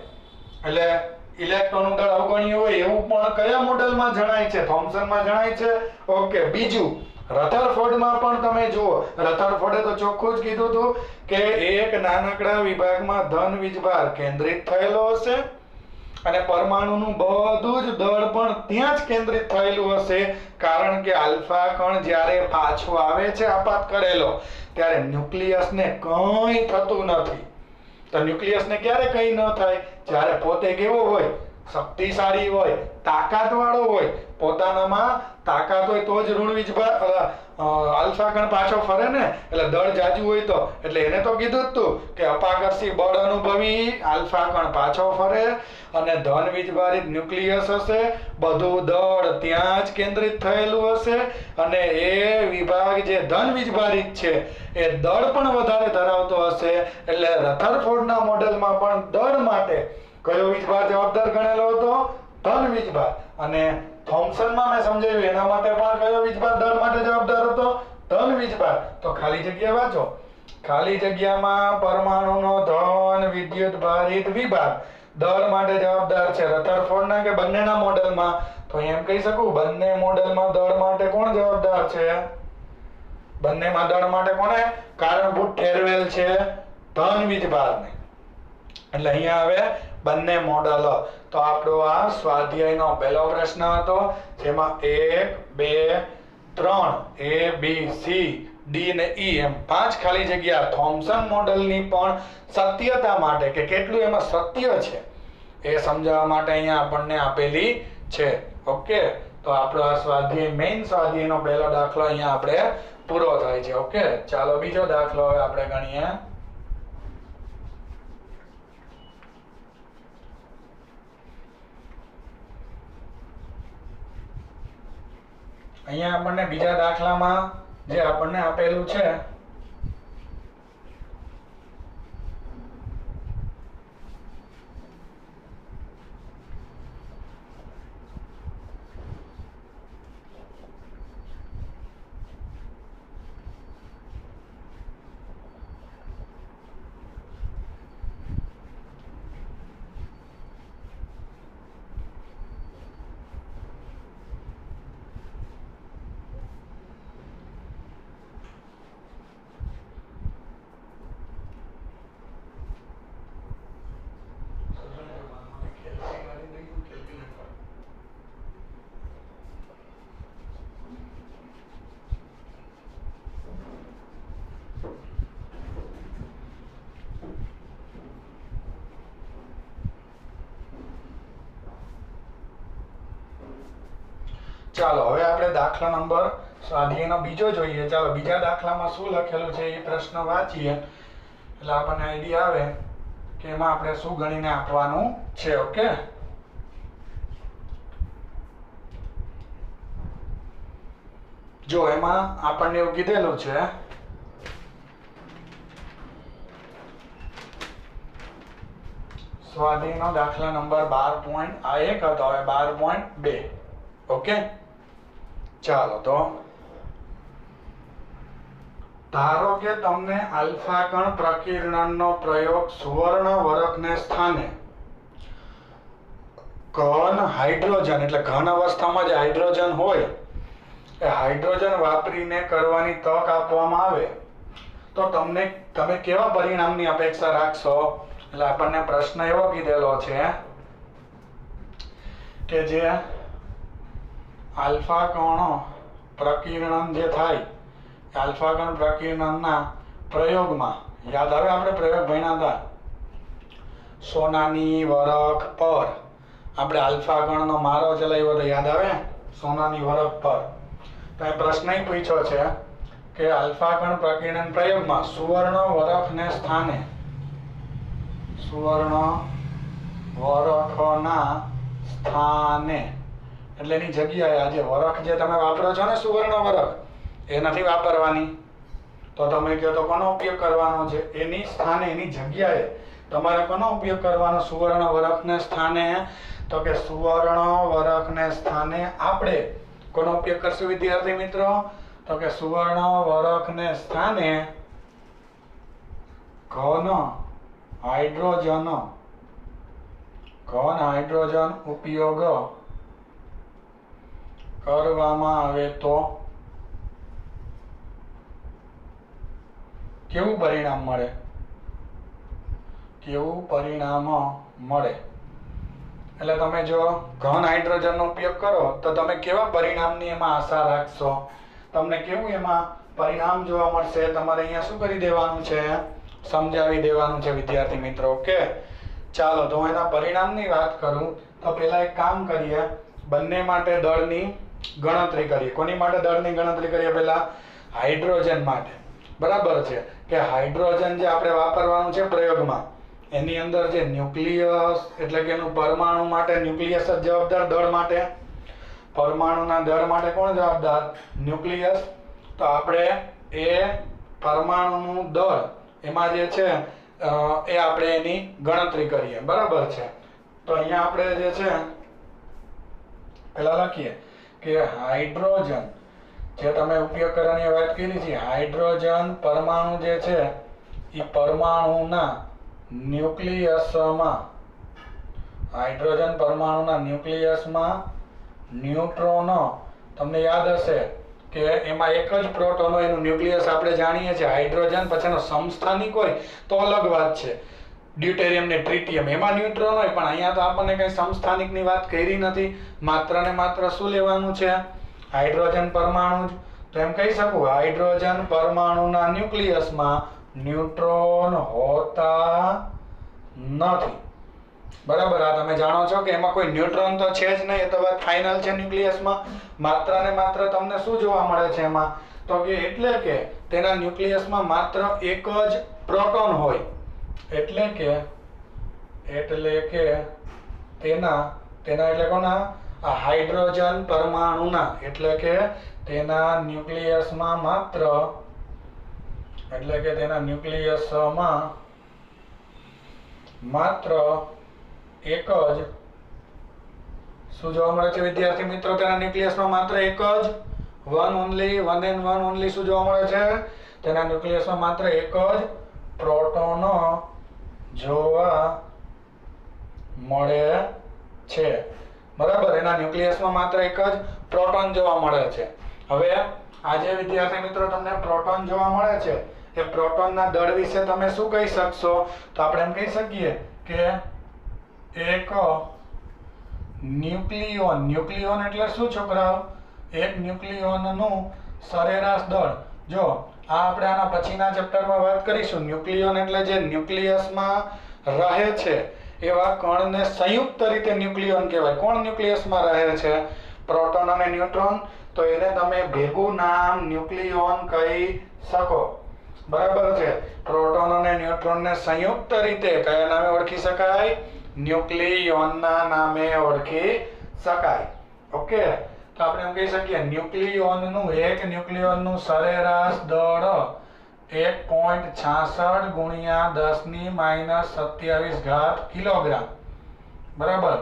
એટલે ઇલેક્ટ્રોનનું દળ અવગણ્ય હોય એવું પણ કયા મોડેલમાં જણાય છે? થોમ્સનમાં જણાય છે. ઓકે. બીજું, રધરફોર્ડમાં પણ તમે જુઓ, રધરફોર્ડે તો ચોખ્ખું જ કીધું હતું કે એક નાનકડા વિભાગમાં ધન વીજભાર કેન્દ્રિત થયેલો હશે અને પરમાણુનું બધું જ દળ પણ ત્યાં જ કેન્દ્રિત થયેલું હશે, કારણ કે આલ્ફા કણ જ્યારે પાછો આવે છે આપાત કરેલો, ત્યારે ન્યુક્લિયસને કંઈ થતું નથી. તો ન્યુક્લિયસને ક્યારે કંઈ ન થાય? જ્યારે પોતે કેવો હોય? શક્તિશાળી હોય, તાકાતવાળો હોય, પોતાનામાં તાકાત હોય તો જ ઋણ વીજભાર આલ્ફા કણ પાછો ફરે ને. એટલે દળ જાજુ હોય તો, એટલે એને તો કીધું જ તું કે અપાકર્ષી બળ અનુભવી આલ્ફા કણ પાછો ફરે અને ધન વીજભારિત ન્યુક્લિયસ હશે, બધું દળ ત્યાં જ કેન્દ્રિત થયેલું હશે અને એ વિભાગ જે ધન વીજભારિત છે એ દળ પણ વધારે ધરાવતો હશે. એટલે રધરફોર્ડના મોડેલમાં પણ દળ માટે કયો વીજભાર જવાબદાર ગણેલો હતો? ધન વીજભાર. અને થોમ્સનમાં મેં સમજાવ્યું એના માટે પણ કયો વીજભાર દળ માટે જવાબદાર હતો? ધન વીજભાર. તો ખાલી જગ્યા વાંચો. ખાલી જગ્યામાં પરમાણુનો ધન વિદ્યુતભારિત વિભાગ દળ માટે જવાબદાર છે. રધરફોર્ડના કે બંનેના મોડેલમાં? તો એમ કહી શકું બંને મોડેલમાં દળ માટે કોણ જવાબદાર છે? બંનેમાં દળ માટે કોને કારણભૂત ઠેરવેલ છે? ધન વીજભારને. એટલે અહીંયા હવે બંને મોડલ. તો આપણો આ સ્વાધ્યાયનો પહેલો પ્રશ્ન હતો, જેમાં 1, 2, 3 A B C D ને E એમ 5 ખાલી જગ્યા થોમ્સન મોડલની પણ સત્યતા માટે કે કેટલું એમાં સત્ય છે એ સમજાવવા માટે અહીંયા આપણને આપેલી છે. ઓકે. તો આપણો આ સ્વાધ્યાય મેઇન સ્વાધ્યાયનો પહેલો દાખલો અહીંયા આપણે પૂરો થાય છે. ઓકે. ચાલો બીજો દાખલો હવે આપણે ગણીએ. અહીંયા આપણને બીજા દાખલામાં જે આપણને આપેલું છે ચાલો હવે આપણે દાખલા નંબર સ્વાધ્યાયનો બીજો જોઈએ. ચાલો બીજા દાખલામાં શું લખેલું છે એ પ્રશ્ન વાંચીએ એટલે આપણને આઈડિયા આવે કે એમાં આપણે શું ગણીને આપવાનું છે. ઓકે. જો એમાં આપણને એવું કીધેલું છે સ્વાધ્યાયનો દાખલા નંબર 12.1 હતો, હવે 12.2. ઓકે, ચાલો તો ધારો કે તમને આલ્ફા કણ પ્રકીર્ણનનો પ્રયોગ સુવર્ણ વરખને સ્થાને ઘન હાઇડ્રોજન, એટલે ઘન અવસ્થામાં જે હાઇડ્રોજન હોય એ હાઇડ્રોજન વાપરીને કરવાની તક આપવામાં આવે તો તમે કેવા પરિણામની અપેક્ષા રાખશો? એટલે આપણને પ્રશ્ન એવો કીધેલો છે કે જે આલ્ફા કણ પ્રકીર્ણન જે થાય, આલ્ફા કણ પ્રકીર્ણનના પ્રયોગમાં યાદ આવે, આપણે પ્રયોગ ભણ્યા હતા સોનાની વરખ પર, આપણે આલ્ફા કણનો મારો ચલાવ્યો તો યાદ આવે, સોનાની વરખ પર. તો એ પ્રશ્ન પૂછ્યો છે કે આલ્ફા કણ પ્રકીર્ણન પ્રયોગમાં સુવર્ણ વરખને સ્થાને, સુવર્ણ વરખના સ્થાને એટલે એની જગ્યાએ આજે વરખ જે તમે વાપરો છો ને સુવર્ણ વરખ એ નથી વાપરવાની, તો તમે કહો તો કોનો ઉપયોગ કરવાનો છે? એની સ્થાને, એની જગ્યાએ તમારે કોનો ઉપયોગ કરવાનો? સુવર્ણ વરખને સ્થાને. તો કે સુવર્ણ વરખને સ્થાને આપણે કોનો ઉપયોગ કરશું વિદ્યાર્થી મિત્રો? તો કે સુવર્ણ વરખને સ્થાને ઘન હાઇડ્રોજન ઉપયોગ કરવામાં આવે તો કેવું પરિણામ મળે? કેવું પરિણામ મળે? એટલે તમે જો ઘન હાઇડ્રોજનનો ઉપયોગ કરો તો તમે કેવા પરિણામની એમાં આશા રાખશો? તમને કેવું એમાં પરિણામ જોવા મળશે? તમારે અહીંયા શું કરી દેવાનું છે? સમજાવી દેવાનું છે વિદ્યાર્થી મિત્રો. ઓકે, ચાલો તો હું એના પરિણામની વાત કરું તો પહેલા એક કામ કરીએ, બંને માટે દળની ગણતરી કરીએ. કોની માટે દળની ગણતરી કરીએ? પહેલા હાઇડ્રોજન માટે. બરાબર છે કે હાઇડ્રોજન જે આપણે વાપરવાનું છે પ્રયોગમાં, એની અંદર જે ન્યુક્લિયસ એટલે કે એનું પરમાણુ માટે ન્યુક્લિયસ જ જવાબદાર દળ માટે. પરમાણુના દળ માટે કોણ જવાબદાર? ન્યુક્લિયસ. તો આપણે એ પરમાણુનું દળ એમાં જે છે એ આપણે એની ગણતરી કરીએ. બરાબર છે, તો અહીંયા આપણે જે છે પહેલા લખીએ કે હાઇડ્રોજન જે તમે ઉપયોગ કરવાની વાત કરી છે, હાઇડ્રોજન પરમાણુ જે છે એ પરમાણુના ન્યુક્લિયસમાં, હાઇડ્રોજન પરમાણુના ન્યુક્લિયસમાં ન્યુટ્રોનો, તમને યાદ હશે કે એમાં એક જ પ્રોટોન હોય, એનું ન્યુક્લિયસ આપણે જાણીએ છીએ હાઇડ્રોજન, પછીનો સમસ્થાનિક હોય તો અલગ વાત છે, ડ્યુટેરિયમ ને ટ્રિટિયમ એમાં ન્યુટ્રોન હોય, પણ અહીંયા તો આપણને કઈ સમસ્થાનિકની વાત કરી નથી, માત્ર ને માત્ર શું લેવાનું છે? હાઇડ્રોજન પરમાણુ જ. તો એમ કહી શકું હાઇડ્રોજન પરમાણુના ન્યુક્લિયસમાં ન્યુટ્રોન હોતા નથી. બરાબર, આ તમે જાણો છો કે એમાં કોઈ ન્યુટ્રોન તો છે જ નહીં, એ તો વાત ફાઇનલ છે. ન્યુક્લિયસમાં માત્ર ને માત્ર તમને શું જોવા મળે છે એમાં? તો કે એટલે કે તેના ન્યુક્લિયસમાં માત્ર એક જ પ્રોટોન હોય, એટલે કે તેના એટલે કોના? આ હાઇડ્રોજન પરમાણુના, એટલે કે તેના ન્યુક્લિયસમાં માત્ર, એટલે કે તેના ન્યુક્લિયસમાં માત્ર એક જ શું જોવા મળે છે વિદ્યાર્થી મિત્રો? તેના ન્યુક્લિયસમાં માત્ર એક જ વન ઓનલી શું જોવા મળે છે? તેના ન્યુક્લિયસમાં માત્ર એક જ પ્રોટોન જોવા મળે છે. બરાબર, એના ન્યુક્લિયસમાં માત્ર એક જ પ્રોટોન જોવા મળે છે. હવે આજે વિદ્યાર્થી મિત્રો તમને પ્રોટોન જોવા મળે છે, એ પ્રોટોનના દળ વિશે તમે શું કહી શકશો? તો આપણે એમ કહી શકીએ કે એક ન્યુક્લિયોન એટલે શું છોકરાઓ? એક ન્યુક્લિયોનનું સરેરાશ દળ. જો આ આપણે આના પછીના ચેપ્ટરમાં વાત કરીશું. ન્યુક્લિયોન એટલે જે ન્યુક્લિયસમાં રહે છે એવા કણને સંયુક્ત રીતે ન્યુક્લિયોન કહેવાય. કોણ ન્યુક્લિયસમાં રહે છે? પ્રોટોન અને ન્યુટ્રોન. તો એને તમે ભેગું નામ ન્યુક્લિયોન કહી શકો. બરાબર છે, પ્રોટોન અને ન્યુટ્રોનને સંયુક્ત રીતે કયા નામે ઓળખી શકાય? ન્યુક્લિયોનના નામે ઓળખી શકાય. ઓકે, તો આપણે એમ કહી શકીએ ન્યુક્લિયોનનું સરેરાશ દળ 1.66 ગુણ્યા 10⁻27 કિલોગ્રામ બરાબર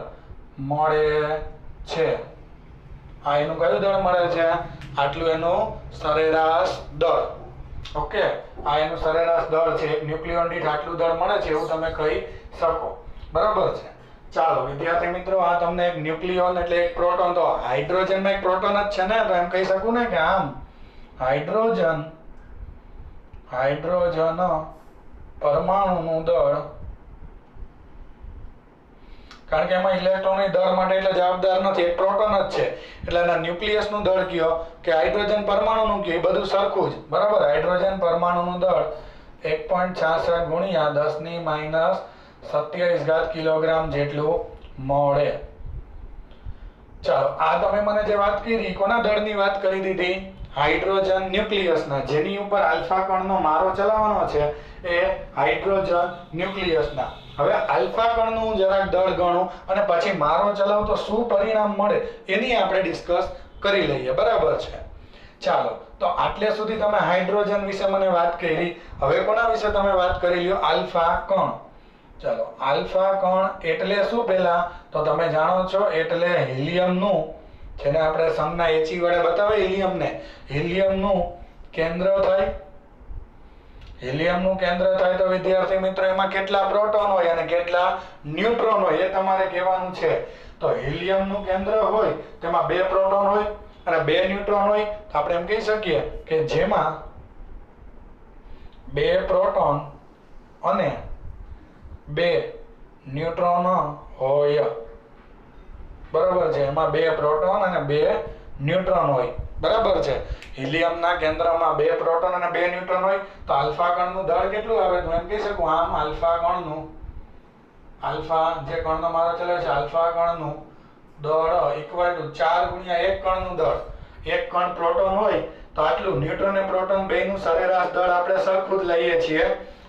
મળે છે. આ એનું કયું દળ મળે છે? આટલું એનું સરેરાશ દળ. ઓકે, આ એનું સરેરાશ દળ છે. એક ન્યુક્લિયોન દીઠ આટલું દળ મળે છે એવું તમે કહી શકો. બરાબર છે. ચાલો વિદ્યાર્થી મિત્રો, આ તમને એક ન્યુક્લિયોન એટલે એક પ્રોટોન, તો હાઇડ્રોજનમાં એક પ્રોટોન જ છે ને, તો એમ કહી શકું ને કે આમ હાઇડ્રોજન પરમાણુનું દળ, કારણ કે એમાં ઇલેક્ટ્રોનની દળ માટે એટલે જવાબદાર નથી, એક પ્રોટોન જ છે એટલે એના ન્યુક્લિયસનું દળ કયો કે હાઇડ્રોજન પરમાણુનું કયો, એ બધું સરખું જ. બરાબર, હાઇડ્રોજન પરમાણુનું દળ 1.66 ગુણ્યા 10⁻27 કિલોગ્રામ જેટલું મળે. ચાલો, આ તમે મને જે વાત કરી, કોના દળની વાત કરી દીધી? હાઇડ્રોજન ન્યુક્લિયસના, જેની ઉપર આલ્ફા કણનો મારો ચલાવવાનો છે એ હાઇડ્રોજન ન્યુક્લિયસના. હવે આલ્ફા કણનું જરાક દળ ગણું અને પછી મારો ચલાવ તો શું પરિણામ મળે એની આપણે ડિસ્કસ કરી લઈએ. બરાબર છે. ચાલો, તો આટલે સુધી તમે હાઇડ્રોજન વિશે મને વાત કરી. હવે કોના વિશે તમે વાત કરી લ્યો? આલ્ફા કણ. ચાલો, આલ્ફા કણ એટલે શું પહેલા તો તમે જાણો છો, એટલે હિલિયમનું, જેને આપણે સંજ્ઞા He વડે બતાવે હિલિયમને, હિલિયમનું કેન્દ્ર થાય. હિલિયમનું કેન્દ્ર થાય તો વિદ્યાર્થી મિત્રો એમાં કેટલા પ્રોટોન હોય અને કેટલા ન્યુટ્રોન હોય એ તમારે કહેવાનું છે. તો હિલિયમનું કેન્દ્ર હોય તેમાં 2 પ્રોટોન હોય અને 2 ન્યુટ્રોન હોય. તો આપણે એમ કહી શકીએ કે જેમાં 2 પ્રોટોન અને 2 ન્યુટ્રોન હોય. બરાબર છે, એમાં 2 પ્રોટોન અને 2 ન્યુટ્રોન હોય. બરાબર છે. હિલિયમના કેન્દ્રમાં 2 પ્રોટોન અને 2 ન્યુટ્રોન હોય તો આલ્ફા કણનું દળ કેટલું આવે? તો એમ કહી શકું આમ આલ્ફા કણનું, આલ્ફા જે કણનો મારો ચલાવે છે આલ્ફા કણનું દળ ઇક્વલ ટુ 4 ગુણ્યા 1 કણનું દળ. એક કણ પ્રોટોન હોય તો આટલું ન્યુટ્રોન અને પ્રોટોન બેયનું સરેરાશ દળ આપણે સરખું જ લઈએ છીએ.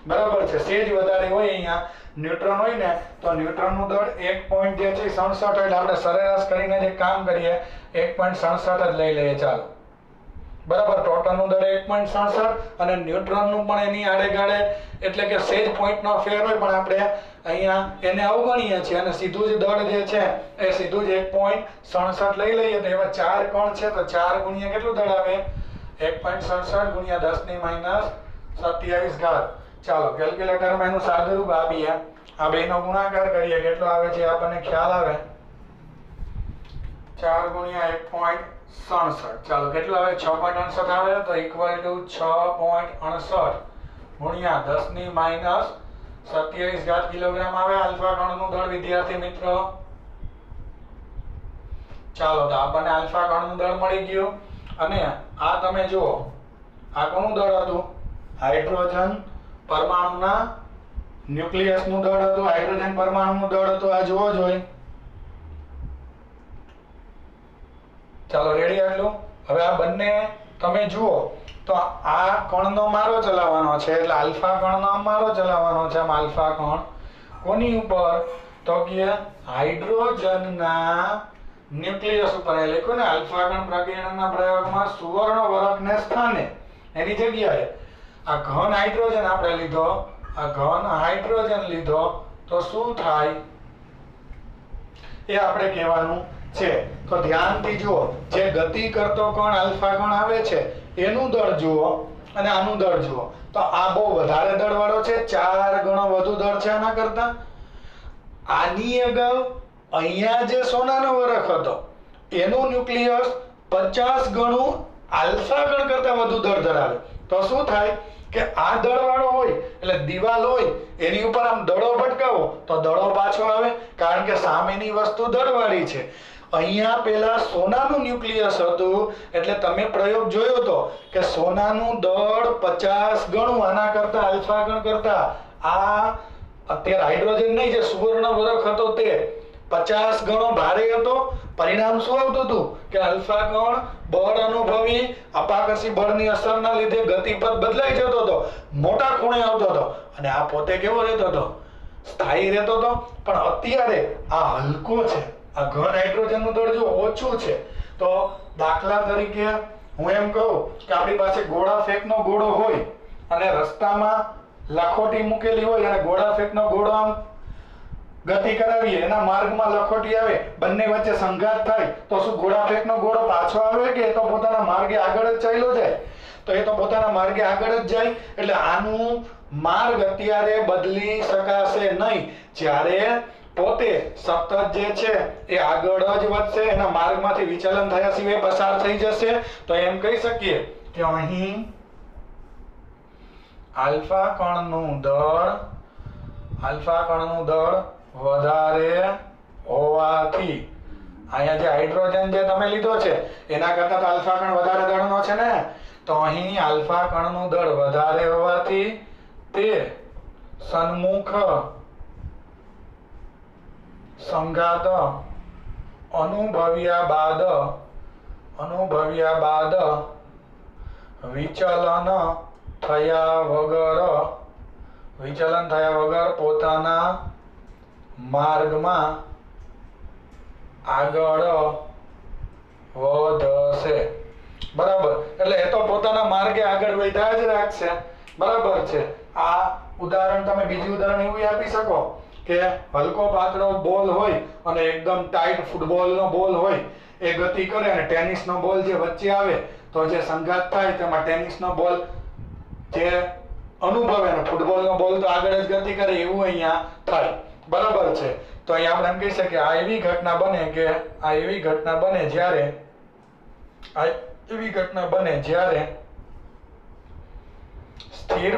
બરાબર છે. સેજ વધારે હોય અહીંયા ન્યુટ્રોન હોય ને તો ન્યુટ્રોનનું દળ 1.67 એટલે આપણે સરેરાશ કરીને જે કામ કરીએ 1.67 જ લઈ લઈએ. ચાલો, બરાબર. પ્રોટોનનું દળ 1.67 અને ન્યુટ્રોનનું પણ એની આડેગાડે એટલે કે સેજ પોઈન્ટનો ફેર હોય, પણ આપણે અહીંયા એને અવગણીએ છીએ અને સીધું જ દળ જે છે એ સીધું જ 1.67 લઈ લઈએ. તો એવા 4 કણ છે તો 4 ગુણ્યા કેટલું દળ આવે? 1.67 ગુણ્યા 10⁻27. ચાલો, કેલ્ક્યુલેટરમાં એનું સાદુરૂપ આપીએ, આ બેનો ગુણાકાર કરીએ, કેટલો આવે છે આપણને ખ્યાલ આવે? 4 ગુણ્યા 1.67. ચાલો, કેટલું આવે? 6.68 આવે. તો ઇક્વલ ટુ 6.68 ગુણ્યા 10⁻27 કિલોગ્રામ આવે આલ્ફા કણનું દળ. વિદ્યાર્થી મિત્રો, ચાલો, તો આપણને આલ્ફા કણનું દળ મળી ગયું. અને આ તમે જુઓ, આ કોનું દળ હતું? હાઇડ્રોજન પરમાણુના ન્યુક્લિયસનું દળ હતું, હાઇડ્રોજન પરમાણુનું દળ હતું. આ જોવો જોઈએ. ચાલો, રેડી આટલું? હવે આ બંને તમે જુઓ તો આ કણનો મારો ચલાવવાનો છે એટલે આલ્ફા કણનો મારો ચલાવવાનો છે. આમ આલ્ફા કણ કોની ઉપર? તો કે હાઇડ્રોજનના ન્યુક્લિયસ ઉપર. એ લખ્યું ને આલ્ફા કણ પ્રકીર્ણનના પ્રયોગમાં સુવર્ણ વરખને સ્થાને, એની જગ્યાએ આ ઘન હાઇડ્રોજન આપણે લીધો, આ ઘન હાઇડ્રોજન લીધો તો શું થાય એ આપણે કહેવાનું છે. તો ધ્યાનથી જુઓ, જે ગતિ કરતો કણ આલ્ફા કણ આવે છે એનું દળ જુઓ અને આનું દળ જુઓ. તો આ બહુ વધારે દળવાળો છે, 4 ગણો વધુ દળ છે આના કરતા. આની અગાઉ અહીંયા જે સોનાનો વરખ હતો એનું ન્યુક્લિયસ 50 ગણું આલ્ફા કણ કરતા વધુ દળ ધરાવે. તો શું થાય કે આ દળવાળો હોય એટલે દિવાલ હોય એની ઉપર આમ દડો ભટકાવો તો દડો પાછો આવે, કારણ કે સામેની વસ્તુ દળવાળી છે. અહીંયા પેલા સોનાનું ન્યુક્લિયસ હતું એટલે તમે પ્રયોગ જોયો તો કે સોનાનું દળ 50 ગણું આના કરતા આલ્ફા કણ કરતા. આ અત્યારે હાઇડ્રોજન નહીં, જે સુવર્ણ વરખ હતો તે 50 ગણો ભારે હતો. પરિણામ શું આવતું હતું કે આલ્ફા કણ બળ અનુભવી અપાકર્ષી બળની અસરના લીધે ગતિપથ બદલાઈ જતો હતો, મોટા ખૂણે આવતો હતો. અને આ પોતે કેવો રહેતો હતો? સ્થાયી રહેતો હતો. પણ અત્યારે આ હલકો છે, આ ઘન હાઇડ્રોજનનું દળ જો ઓછું છે. તો દાખલા તરીકે હું એમ કહું કે આપણી પાસે ગોળા ફેંકનો ગોળો હોય અને રસ્તામાં લખોટી મૂકેલી હોય અને ગોળા ફેંકનો ગોળો આમ ગતિ કરાવીએ, એના માર્ગમાં લખોટી આવે, બંને વચ્ચે સંઘાત થાય તો શું ગોળા ફેંકનો ગોળો પાછો આવે કે એ તો પોતાના માર્ગે આગળ જ ચાલ્યો જાય? તો એ તો પોતાના માર્ગે આગળ જ જાય. એટલે આનું માર્ગ અત્યારે બદલી શકાશે નહીં. જ્યારે પોતે સતત જે છે એ આગળ જ વધશે, એના માર્ગમાંથી વિચલન થયા સિવાય પસાર થઈ જશે, તો એમ કહી શકીએ કે અહીં આલ્ફા કણનું દળ વધારે હોવાથી, અહીંયા જે હાઇડ્રોજન જે તમે લીધો છે એના કરતા તો આલ્ફા કણ વધારે દળનો છે ને, તો અહીં આલ્ફા કણનું દળ વધારે હોવાથી તે સન્મુખ સંઘાત અનુભવ્યા બાદ વિચલન થયા વગર પોતાના માર્ગમાં આગળ વધશે. બરાબર, એટલે એ તો પોતાના માર્ગે આગળ વધ્યા જ રાખશે. બરાબર છે. આ ઉદાહરણ તમે બીજું ઉદાહરણ એવું આપી શકો કે હલકો પાતળો બોલ હોય અને એકદમ ટાઈટ ફૂટબોલનો બોલ હોય, એ ગતિ કરે અને ટેનિસનો બોલ જે વચ્ચે આવે તો જે સંઘાત થાય તેમાં ટેનિસનો બોલ જે અનુભવે અને ફૂટબોલનો બોલ તો આગળ જ ગતિ કરે, એવું અહીંયા થાય. બરાબર છે. તો અહીંયા આપણે એમ કહી શકીએ આ એવી ઘટના બને જ્યારે સ્થિર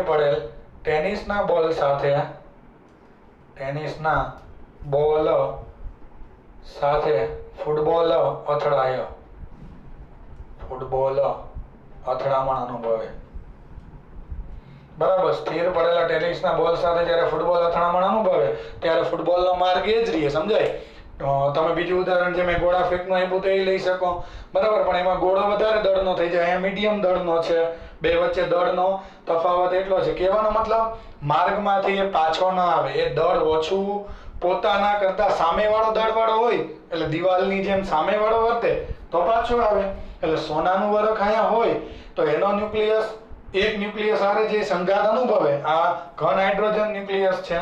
પડેલ ટેનિસના બોલ સાથે ફૂટબોલ અથડામણ અનુભવે. બરાબર, સ્થિર પડેલા ટેનિસના બોલ સાથે જ્યારે ફૂટબોલ અથડામણ અનુભવે ત્યારે ફૂટબોલનો માર્ગ એ જ રહે. સમજાય? તમે બીજું ઉદાહરણ જે મેં ગોળા ફેંકનું આપ્યું તો એ લઈ શકો. બરાબર, પણ એમાં ગોળો વધારે દળનો થઈ જાય, અહીંયા મીડિયમ દળનો છે. બે વચ્ચે દળનો તફાવત એટલો છે. કહેવાનો મતલબ માર્ગમાંથી એ પાછો ન આવે, એ દળ ઓછું પોતાના કરતા સામેવાળો દળવાળો હોય એટલે દિવાલની જેમ સામેવાળો વર્તે તો પાછો આવે. એટલે સોનાનું વરખ અહીંયા હોય તો એનો ન્યુક્લિયસ, એક ન્યુક્લિયસ હારે જે સંઘાત અનુભવે, આ ઘન હાઇડ્રોજન ન્યુક્લિયસ છે.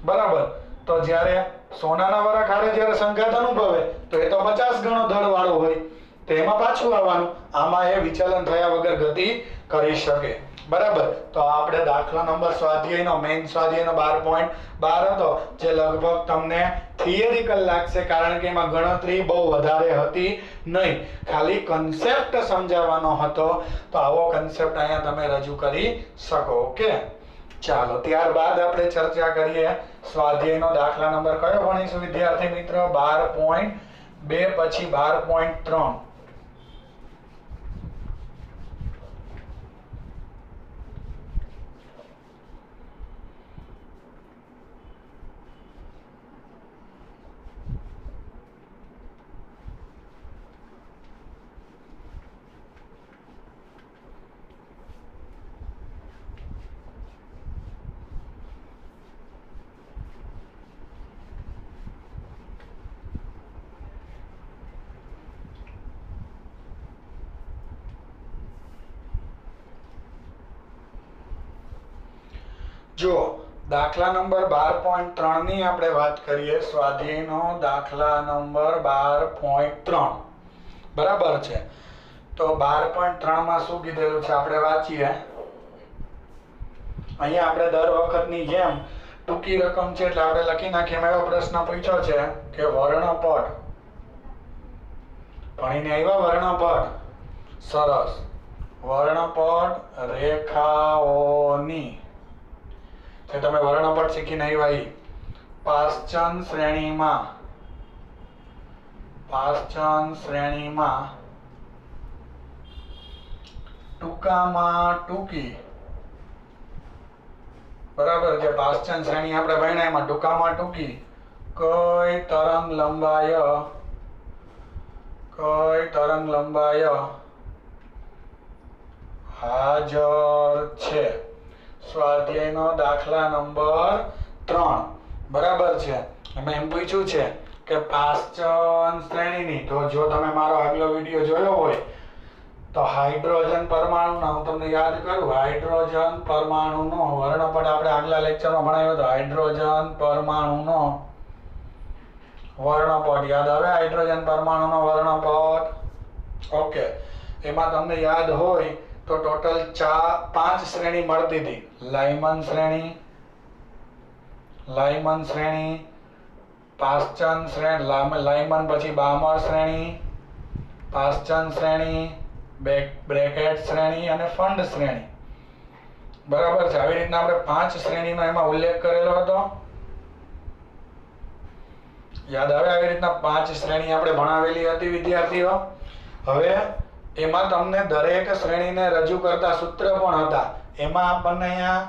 બરાબર, તો જ્યારે સોનાના વરખ હારે જ્યારે સંઘાત અનુભવે તો એ તો 50 ગણો દળવાળો હોય, તો એમાં પાછું આવવાનું. આમાં એ વિચલન થયા વગર ગતિ કરી શકે. બરાબર, તો આપણે દાખલા નંબર સ્વાધ્યાયનો મેઇન સ્વાધ્યાયનો 12.12 હતો, જે લગભગ તમને થિયરિકલ લાગશે કારણ કે એમાં ગણતરી બહુ વધારે હતી નહીં, ખાલી કન્સેપ્ટ સમજાવવાનો હતો. તો આવો કન્સેપ્ટ અહીંયા તમે રજૂ કરી શકો. ઓકે, ચાલો ત્યારબાદ આપણે ચર્ચા કરીએ સ્વાધ્યાયનો દાખલા નંબર કયો ભણીશું વિદ્યાર્થી મિત્રો? 12.2 પછી 12.3. જો દાખલા નંબર 12.3 ની આપણે વાત કરીએ, સ્વાધ્યાયનો દાખલા નંબર 12.3. બરાબર છે. તો 12.3 માં શું કીધેલું છે આપણે વાંચીએ. અહીંયા આપણે દર વખતની જેમ ટૂંકી રકમ છે એટલે આપણે લખી નાખીએ. એવો પ્રશ્ન પૂછ્યો છે કે વર્ણપટ ભણીને આવ્યા? વર્ણપટ, સરસ. વર્ણપટ રેખાઓની, તમે વર્ણપટ શીખીને આવ્યા. પાશ્ચન શ્રેણીમાં ટૂંકામાં ટૂંકી. બરાબર છે. પાશ્ચન શ્રેણી આપણે ભણ્યા, એમાં ટૂંકામાં ટૂંકી કઈ તરંગ લંબાઈ હાજર છે. સ્વાધ્યાયનો દાખલા નંબર 3. બરાબર છે. એમાં એમ પૂછ્યું છે કે પાશ્ચન શ્રેણીની, તો જો તમે મારો આગલો વિડિયો જોયો હોય તો હાઇડ્રોજન પરમાણુના હું તમને યાદ કરું, હાઇડ્રોજન પરમાણુનો વર્ણપટ આપણે આગલા લેક્ચરમાં ભણાવ્યો હતો. હાઇડ્રોજન પરમાણુનો વર્ણપટ યાદ આવે? હાઇડ્રોજન પરમાણુનો વર્ણપટ. ઓકે, એમાં તમને યાદ હોય તો ટોટલ 5 શ્રેણી મળતી હતી. લાઇમન શ્રેણી, પાશ્ચન શ્રેણી, લાઇમન પછી બામર શ્રેણી, પાશ્ચન શ્રેણી, બ્રેકેટ શ્રેણી અને ફંડ શ્રેણી. બરાબર છે. આવી રીતના આપણે 5 શ્રેણીનો એમાં ઉલ્લેખ કરેલો હતો. યાદ આવે? આવી રીતના 5 શ્રેણી આપણે ભણાવેલી હતી વિદ્યાર્થીઓ. હવે એમાં તમને દરેક શ્રેણીને રજૂ કરતા સૂત્ર પણ હતા. એમાં આપણને અહીંયા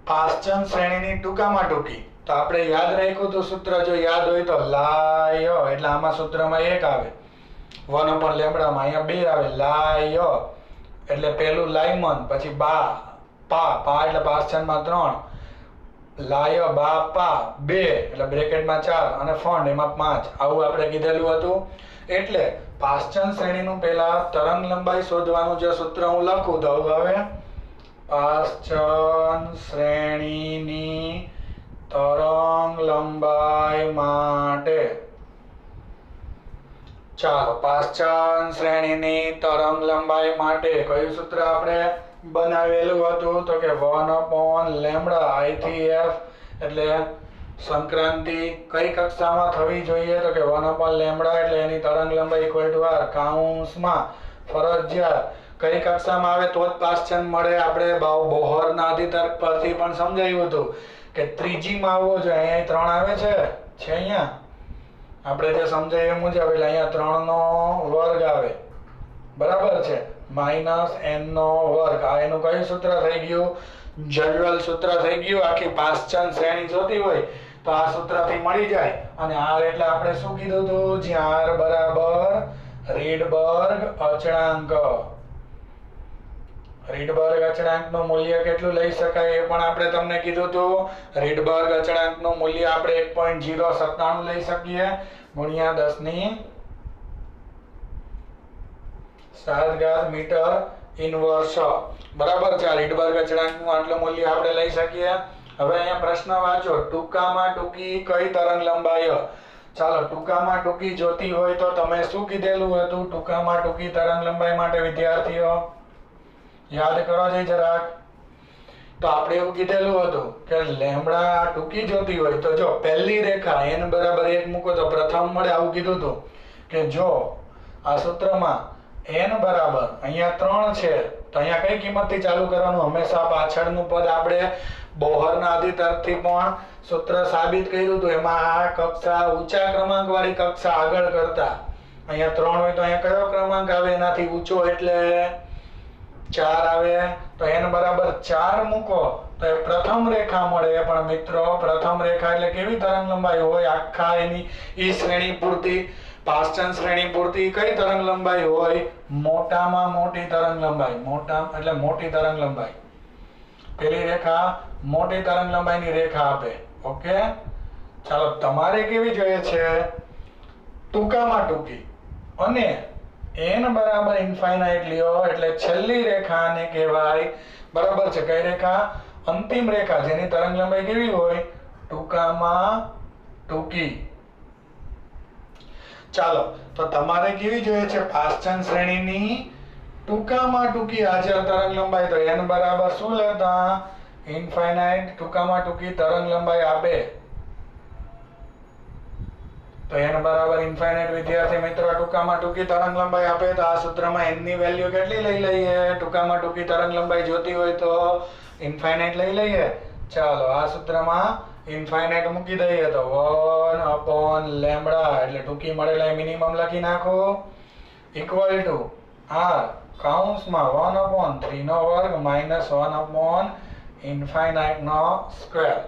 પાશ્ચન શ્રેણીની ટૂંકામાં ટૂંકી તો આપણે યાદ રાખ્યું હતું સૂત્ર. જો યાદ હોય તો લાય એટલે આમાં સૂત્રમાં 1 આવે, 1 લેમ્બડામાં અહીંયા 2 આવે. લાય એટલે પેલું લાઇમન, પછી પા એટલે પાશ્ચનમાં 3, લાય બા પા 2 એટલે બ્રેકેટમાં 4 અને ફંડ એમાં 5. આવું આપણે કીધેલું હતું. એટલે પાશ્ચન શ્રેણીનું પહેલા તરંગ લંબાઈ શોધવાનું જે સૂત્ર હું લખું તો હવે પાશ્ચન શ્રેણીની તરંગ લંબાઈ માટે, ચાલો પાશ્ચન શ્રેણીની તરંગ લંબાઈ માટે કયું સૂત્ર આપણે બનાવેલું હતું? તો કે 1/λ I થી F એટલે સંક્રાંતિ કઈ કક્ષામાં થવી જોઈએ? તો કે 1/λ એટલે એની તરંગ લંબાઈ = r કૌંસમાં ફરજિયાત કઈ કક્ષામાં આવે તો જ પાશ્ચન મળે. આપણે બોહરના અધિતર્ક પરથી પણ સમજાવ્યું હતું કે ત્રીજીમાં આવવો જોઈએ. અહીંયા 3 આવે છે અહીંયા આપણે જે સમજાવ્યું મુજબ, એટલે અહીંયા 3 નો વર્ગ આવે. બરાબર છે, -n નો વર્ગ. આ એનું કયું સૂત્ર થઈ ગયું? જનરલ સૂત્ર થઈ ગયું. આખી પાશ્ચન શ્રેણી જોતી હોય તો આ સૂત્રથી મળી જાય. અને r એટલે આપણે શું કીધું હતું? જ્યાં r બરાબર રીડબર્ગ અચળાંક. રીડબર્ગ અચળાંકનું મૂલ્ય કેટલું લઈ શકાય એ પણ આપણે તમને કીધું હતું. રીડબર્ગ અચળાંકનું મૂલ્ય આપણે 1.097 લઈ શકીએ ગુણ્યા 10⁻⁷ મીટર ઇન્વર્સ. બરાબર છે. આ રીડબર્ગ અચળાંકનું આટલું મૂલ્ય આપણે લઈ શકીએ. હવે અહીંયા પ્રશ્ન વાંચો, ટૂંકામાં ટૂંકી કઈ તરંગ લંબાઈ? ચાલો, ટૂંકામાં ટૂંકી જોતી હોય તો તમે શું કીધેલું હતું? ટૂંકામાં ટૂંકી તરંગ લંબાઈ માટે વિદ્યાર્થીઓ યાદ કરો છે જરાક. તો આપણે એવું કીધેલું હતું કે લેમ્બડા ટૂંકી જોતી હોય તો જો પહેલી રેખા n બરાબર 1 મૂકો તો પ્રથમ મળે. આવું કીધું હતું કે જો આ સૂત્રમાં n બરાબર અહીંયા 3 છે તો અહીંયા કઈ કિંમતથી ચાલુ કરવાનું? હંમેશા પાછળનું પદ. આપણે બોહરના અધિતર્કથી પણ સૂત્ર સાબિત કર્યું હતું. એમાં આ કક્ષા ઊંચા ક્રમાંક વાળી કક્ષા આગળ કરતા અહીંયા 3 હોય તો અહીંયા કયો ક્રમાંક આવે? એનાથી ઊંચો એટલે 4 આવે. તો n બરાબર 4 મૂકો તો એ પ્રથમ રેખા મળે. પણ મિત્રો પ્રથમ રેખા એટલે કેવી તરંગ લંબાઈ હોય? આખા એની ઈ શ્રેણી પૂરતી, પાશ્ચન શ્રેણી પૂરતી કઈ તરંગ લંબાઈ હોય? મોટામાં મોટી તરંગ લંબાઈ. મોટા એટલે મોટી તરંગ લંબાઈ. પેલી રેખા મોટી તરંગ લંબાઈની રેખા આપે. ઓકે, ચાલો તમારે કેવી જોઈએ છે? ટૂંકામાં ટૂંકી. અને n બરાબર ઇન્ફાઇનાઇટ લ્યો એટલે છેલ્લી રેખાને કહેવાય. બરાબર છે. કઈ રેખા? અંતિમ રેખા જેની તરંગ લંબાઈ કેવી હોય? ટૂંકામાં ટૂંકી. ચાલો, તો તમારે કેવી જોઈએ છે? પાશ્ચન શ્રેણીની ટૂંકામાં ટૂંકી હાજર તરંગ લંબાઈ. તો n બરાબર શું લેતા? ઇન્ફાઇનાઇટ ટૂંકામાં ટૂંકી તરંગ લંબાઈ આપે. તો n બરાબર ઇન્ફાઇનાઇટ વિદ્યાર્થી મિત્રો ટૂંકામાં ટૂંકી તરંગ લંબાઈ આપે. તો આ સૂત્રમાં n ની વેલ્યુ કેટલી લઈ લઈએ? ટૂંકામાં ટૂંકી તરંગ લંબાઈ જોતી હોય તો ઇન્ફાઇનાઇટ લઈ લઈએ. ચાલો, આ સૂત્રમાં ઇન્ફાઇનાઇટ મૂકી દઈએ તો 1/λ એટલે ટૂંકી મળેલા મિનિમમ લખી નાખો = r કૌંસમાં 1/3 નો વર્ગ -1/∞ નો સ્ક્વેર.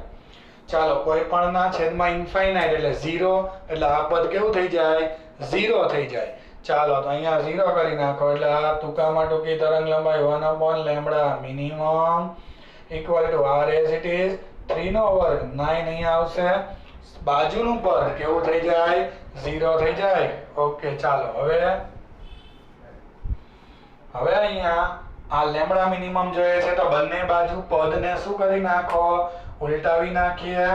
ચાલો, કોઈ પણ ના છેદમાં ઇન્ફાઇનાઇટ એટલે 0 એટલે આ પદ કેવું થઈ જાય? 0 થઈ જાય. ચાલો, તો અહીંયા 0 કરી નાખો એટલે આ ટૂંકામાં ટૂંકી તરંગ લંબાઈ 1/λ minimum = r as it is 3 નો વર્ગ 9 અહીંયા આવશે. બાજુનું પદ કેવું થઈ જાય? 0 થઈ જાય. ઓકે, ચાલો હવે હવે અહીંયા આ લેમ્બડા મિનિમમ જોઈએ છે તો બંને બાજુ પદને શું કરી નાખો, ઉલટાવી નાખીએ,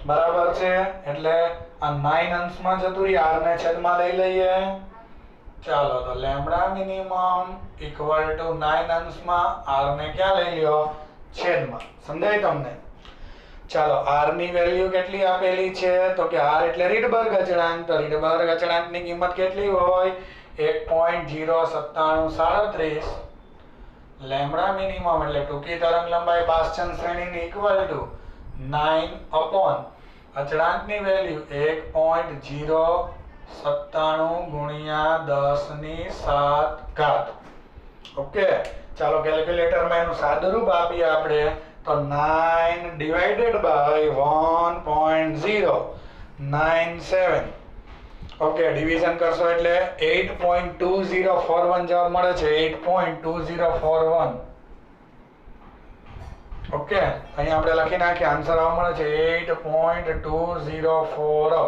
બરાબર છે. એટલે આ 9 અંશમાં જતું રહી, r ને છેદમાં લઈ લઈએ. ચાલો તો લેમ્બડા મિનિમમ ઇક્વલ ટુ 9 અંશમાં r ને ક્યાં લઈ લ્યો, છેદમાં. સમજાય તમને? ચાલો r ની વેલ્યુ કેટલી આપેલી છે તો કે r એટલે રીડબર્ગ અચળાંક. તો રીડબર્ગ અચળાંકની કિંમત કેટલી હોય, 1.09737. લેમ્બડા મિનિમમ એટલે ટૂંકી તરંગ લંબાઈ પાશ્ચન શ્રેણીની ઇક્વલ ટુ 9 અપોન અચળાંકની વેલ્યુ 1.097 ગુણ્યા 10⁷. ઓકે, ચાલો કેલ્ક્યુલેટરમાં એનું સાદુરૂપ આપીએ આપણે તો 9 ડિવાઇડેડ બાય 1.097. ઓકે, ડિવિઝન કરશો એટલે 8.2041 જવાબ મળે છે. 8.2041. ઓકે, અહીં આપણે લખી નાખીએ, આન્સર આવવા મળે છે 8.204.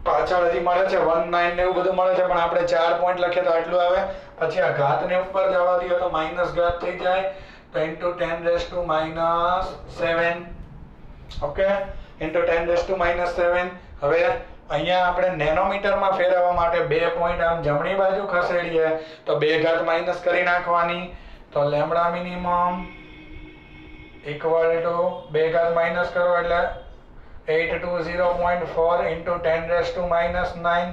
પાછળ હજી મળે છે 19 ને એવું બધું મળે છે, પણ આપણે 4 પોઈન્ટ લખીએ તો આટલું આવે. પછી આ ઘાતને ઉપર જવા દઈએ તો માઈનસ ઘાત થઈ જાય, તો into 10⁻⁻7. Okay, into 10⁻⁻7. હવે અહીંયા આપણે નેનોમીટરમાં ફેરવવા માટે 2 પોઈન્ટ આમ જમણી બાજુ ખસેડીએ તો 2 ઘાત માઈનસ કરી નાખવાની. તો લેમ્બડા મિનિમમ ઇક્વલ ટુ 2 ઘાત માઈનસ કરો એટલે 820.4 into 10⁻⁹.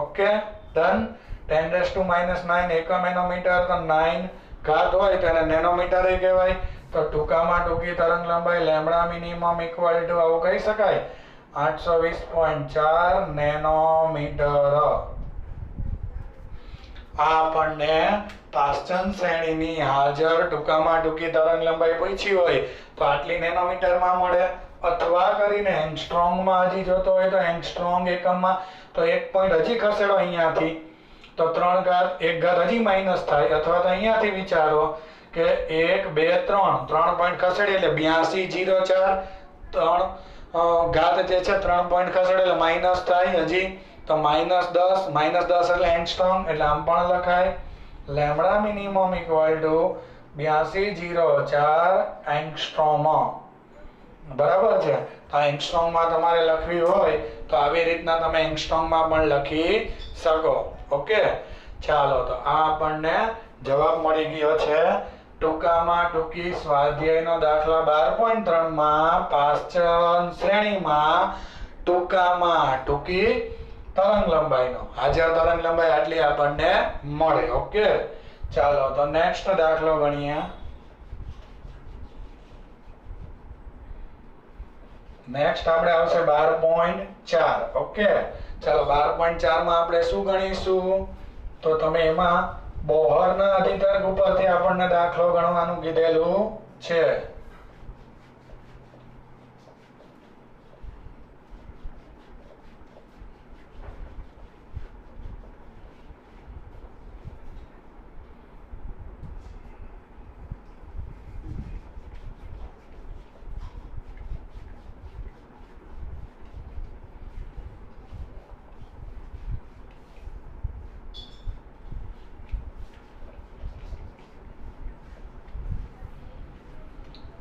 Okay, done. 10⁻⁹ એકમ નેનોમીટર, તો 9 ઘાત હોય તો એને નેનોમીટર કહેવાય. તો ટૂંકામાં ટૂંકી તરંગ લંબાઈ લેમ્બડા મિનિમમ ઇક્વલ ટુ આવું કહી શકાય 820.4 નેનોમીટર. આ આપણને પાશ્ચન શ્રેણીની હાજર ટૂંકામાં ટૂંકી તરંગ લંબાઈ પૂછી હોય તો આટલી નેનોમીટરમાં મળે. અથવા કરીને એંગસ્ટ્રોમમાં હજી જોતો હોય તો એંગસ્ટ્રોમ એકમમાં તો 1 પોઈન્ટ હજી ખસેડો અહીંયાથી તો 3 ઘાત 1 ઘાત હજી માઈનસ થાય. અથવા તો અહીંયાથી વિચારો કે 1 2 3 પોઈન્ટ ખસેડી એટલે 82.04 3 ઘાત જે છે 3 પોઈન્ટ ખસેડે એટલે માઈનસ થાય હજી, તો -10 એટલે એંગસ્ટ્રોમ, એટલે આમ પણ લખાય lambda minimum equal to 82.04 angstrom. બરાબર છે. તો એંગસ્ટ્રોમમાં તમારે લખવી હોય તો આવી રીતના તમે એંગસ્ટ્રોમમાં પણ લખી શકો. ઓકે, ચાલો તો આ આપણને જવાબ મળી ગયો છે. ટૂંકામાં ટૂંકી સ્વાધ્યાયનો દાખલા 12.3 માં પાશ્ચન શ્રેણીમાં ટૂંકામાં ટૂંકી તરંગ લંબાઈનો હાજર તરંગ લંબાઈ આટલી આપણને મળે. ઓકે, ચાલો તો નેક્સ્ટ દાખલો ગણીએ. નેક્સ્ટ આપણે આવશે 12.4. ઓકે, ચાલો 12.4 માં આપણે શું ગણીશું તો તમે એમાં બોહરના અધિતર્ક ઉપરથી આપણને દાખલો ગણવાનું કીધેલું છે.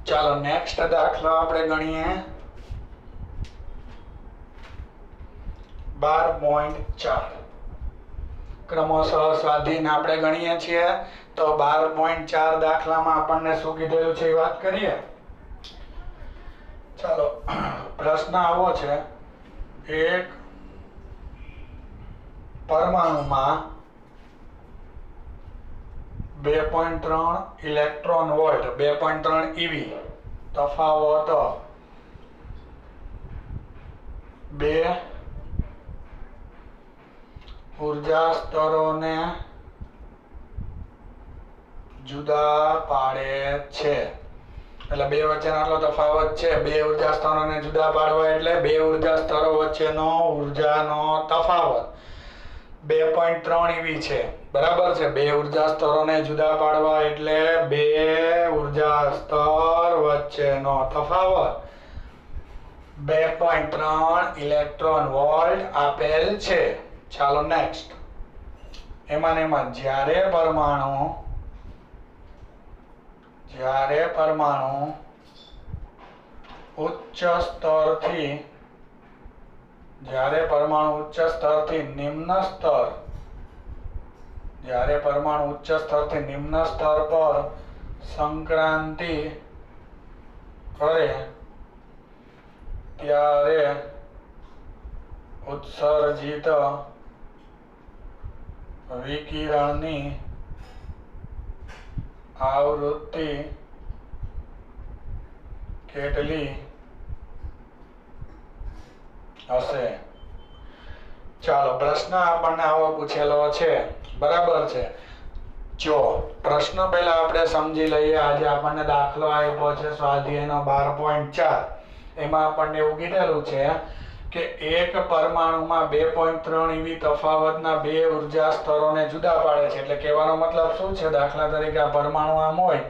ચાલો નેક્સ્ટ દાખલો આપણે ગણીએ 12.4. ક્રમશઃ સ્વાધીન આપણે ગણીએ છીએ તો 12.4 દાખલામાં આપણને શું કીધેલું છે એ વાત કરીએ. ચાલો પ્રશ્ન આવો છે, એક પરમાણુમાં 2.3 ઇલેક્ટ્રોન વોલ્ટ 2.3 eV તફાવત 2 ઊર્જા સ્તરોને જુદા પાડે છે. એટલે બે વચ્ચેનો આટલો તફાવત છે. 2 ઊર્જા સ્તરોને જુદા પાડવા એટલે 2 ઊર્જા સ્તરો વચ્ચેનો ઊર્જાનો તફાવત 2.3 eV છે. બરાબર છે. 2 ઊર્જા સ્તરોને જુદા પાડવા એટલે 2 ઊર્જા સ્તર વચ્ચેનો તફાવત 2.3 ઇલેક્ટ્રોન વોલ્ટ આપેલ છે. ચાલો નેક્સ્ટ એમાં ને એમાં જ્યારે પરમાણુ ઉચ્ચ સ્તરથી નિમ્ન સ્તર પર સંક્રાંતિ કરે ત્યારે ઉત્સર્જિત વિકિરણની આવૃત્તિ કેટલી હશે? ચાલો પ્રશ્ન આપણને આવો પૂછેલો છે, બરાબર છે. જો પ્રશ્ન પહેલા આપણે સમજી લઈએ. આજે આપણને દાખલો આપ્યો છે સ્વાધ્યાયનો 12.4. એમાં આપણને એવું કીધેલું છે કે એક પરમાણુમાં 2.3 eV તફાવતના બે ઉર્જા સ્તરોને જુદા પાડે છે. એટલે કહેવાનો મતલબ શું છે? દાખલા તરીકે આ પરમાણુ આમ હોય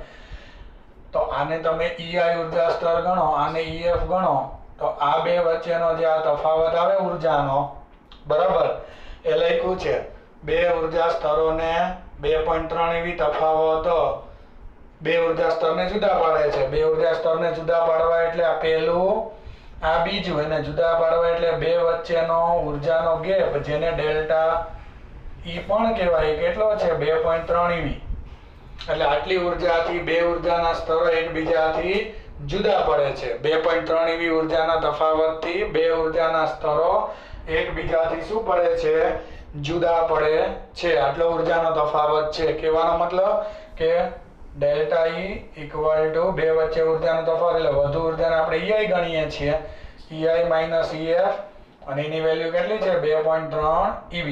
તો આને તમે EI ઉર્જા સ્તર ગણો, આને EF ગણો, તો આ બે વચ્ચેનો જે આ તફાવત આવે ઉર્જાનો, બરાબર, એ લખ્યું છે બે ઉર્જા સ્તરોને 2.3 eV તફાવત બે ઉર્જા સ્તરને જુદા પાડે છે. બે ઉર્જા સ્તરને જુદા પાડવા એટલે આ પહેલું, આ બીજું. એને જુદા પાડવા એટલે બે વચ્ચેનો ઉર્જાનો ગેપ, જેને ડેલ્ટા ઈ પણ કહેવાય, કેટલો છે? 2.3 eV. એટલે આટલી ઉર્જાથી બે ઉર્જાના સ્તરો એકબીજાથી જુદા પડે છે. 2.3 eV ઉર્જાના તફાવતથી બે ઉર્જાના સ્તરો એકબીજાથી શું પડે છે? જુદા પડે છે. આટલો ઉર્જાનો તફાવત છે. કહેવાનો મતલબ કે ડેલ્ટા ઈ ઇક્વલ ટુ બે વચ્ચે ઉર્જાનો તફાવત એટલે વધુ ઉર્જાને આપણે EI ગણીએ છીએ, EI માઇનસ EF, અને એની વેલ્યુ કેટલી છે? 2.3 eV.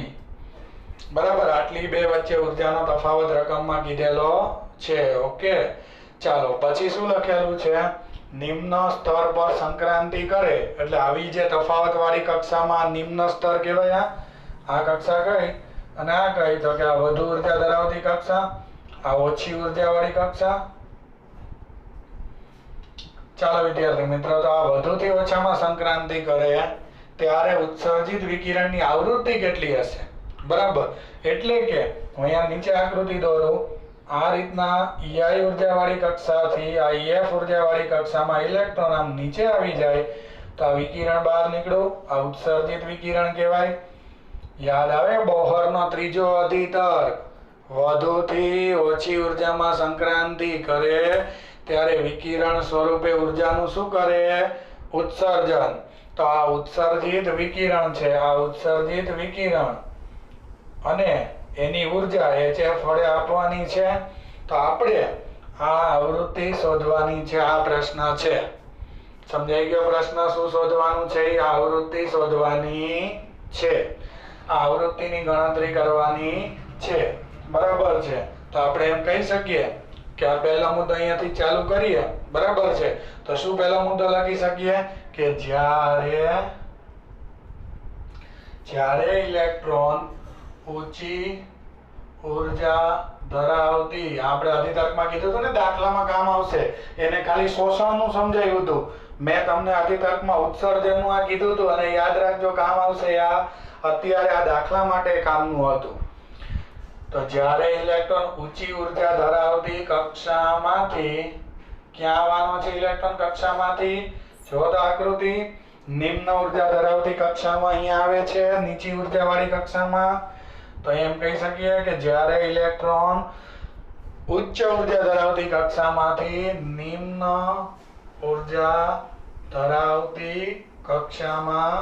બરાબર. આટલી બે વચ્ચે ઉર્જાનો તફાવત રકમમાં કીધેલો છે. ઓકે, ચાલો પછી શું લખેલું છે? નિમ્ન સ્તર પર સંક્રાંતિ કરે એટલે આવી જે તફાવત વાળી કક્ષામાં નિમ્ન સ્તર કહેવાય. આ કક્ષા કઈ અને આ કઈ? તો કે આ વધુ ઉર્જા ધરાવતી કક્ષા, આ ઓછી ઉર્જા વાળી કક્ષા. ચાલો વિદ્યાર્થી મિત્રો, તો આ વધુથી ઓછામાં સંક્રાંતિ કરે ત્યારે ઉત્સર્જિત વિકિરણની આવૃત્તિ કેટલી હશે? બરાબર. એટલે કે હું અહીંયા નીચે આકૃતિ દોરું. આ રીતના EI ઉર્જા વાળી કક્ષાથી આ EF ઉર્જા વાળી કક્ષામાં ઇલેક્ટ્રોન આમ નીચે આવી જાય તો આ વિકિરણ બહાર નીકળ્યું, આ ઉત્સર્જિત વિકિરણ કહેવાય. યાદ આવે બોહરનો ત્રીજો અધિતર્ક? વધુથી ઓછી ઉર્જામાં સંક્રાંતિ કરે ત્યારે વિકિરણ સ્વરૂપે ઉર્જાનું શું કરે? ઉત્સર્જન. તો આ ઉત્સર્જિત વિકિરણ છે, આ ઉત્સર્જિત વિકિરણ અને એની ઉર્જા HF વડે આપવાની છે. તો આપણે આ આવૃત્તિ શોધવાની છે. આ પ્રશ્ન છે. સમજાઈ ગયો પ્રશ્ન? શું શોધવાનું છે? આ આવૃત્તિ શોધવાની છે. આ આવૃત્તિની ગણતરી કરવાની છે. બરાબર છે. તો આપણે એમ કહી શકીએ કે આ પહેલો મુદ્દો અહીંયાથી ચાલુ કરીએ. બરાબર છે. તો શું પહેલો મુદ્દો લખી શકીએ કે જ્યારે ઇલેક્ટ્રોન ઊંચી ઉર્જા ધરાવતી, આપણે અધિતર્કમાં કીધું હતું ને દાખલામાં કામ આવશે, એને ખાલી શોષણનું સમજાવ્યું હતું. મેં તમને અધિતર્કમાં ઉત્સર્જનનું આ કીધું હતું અને યાદ રાખજો કામ આવશે. આ અત્યારે આ દાખલા માટે કામનું હતું. તો જ્યારે ઇલેક્ટ્રોન ઊંચી ઉર્જા ધરાવતી કક્ષામાંથી, ક્યાં આવવાનો છે ઇલેક્ટ્રોન? કક્ષામાંથી. જો તો આકૃતિ નિમ્ન ઉર્જા ધરાવતી કક્ષામાં અહીંયા આવે છે, નીચી ઉર્જા વાળી કક્ષામાં. તો એમ કહી શકીએ કે જ્યારે ઇલેક્ટ્રોન ઉચ્ચ ઉર્જા ધરાવતી કક્ષામાંથી નિમ્ન ઉર્જા ધરાવતી કક્ષામાં,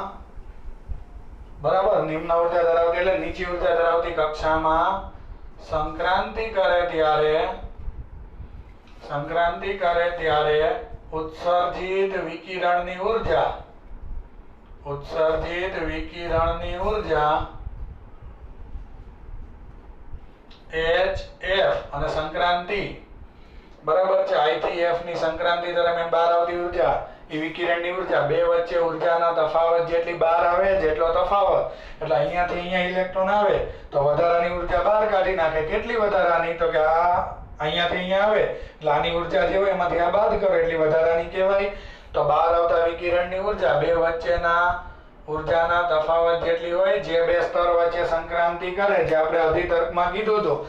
બરાબર, નિમ્ન ઉર્જા ધરાવતી એટલે નીચી ઉર્જા ધરાવતી કક્ષામાં સંક્રાંતિ કરે ત્યારે ઉત્સર્જિત વિકિરણની ઉર્જા HF અને સંક્રાંતિ, બરાબર છે, I થી F ની સંક્રાંતિ દરમિયાન બહાર આવતી ઉર્જા એ વિકિરણની ઉર્જા, બે વચ્ચે ઉર્જાના તફાવત જેટલી બહાર આવે જેટલો તફાવત, એટલે અહીંયાથી અહીંયા ઇલેક્ટ્રોન આવે તો વધારાની ઉર્જા બહાર કાઢી નાખે. કેટલી વધારાની? તો કે આ અહીંયાથી અહીંયા આવે એટલે આની ઉર્જા જે હોય એમાંથી આ બાદ કરો એટલી વધારાની કહેવાય. તો બહાર આવતા વિકિરણની ઉર્જા બે વચ્ચેના ઉર્જાના તફાવત જેટલી હોય જે બે સ્તર વચ્ચે સંક્રાંતિ કરે, જે આપણે અધિતર્કમાં કીધું હતું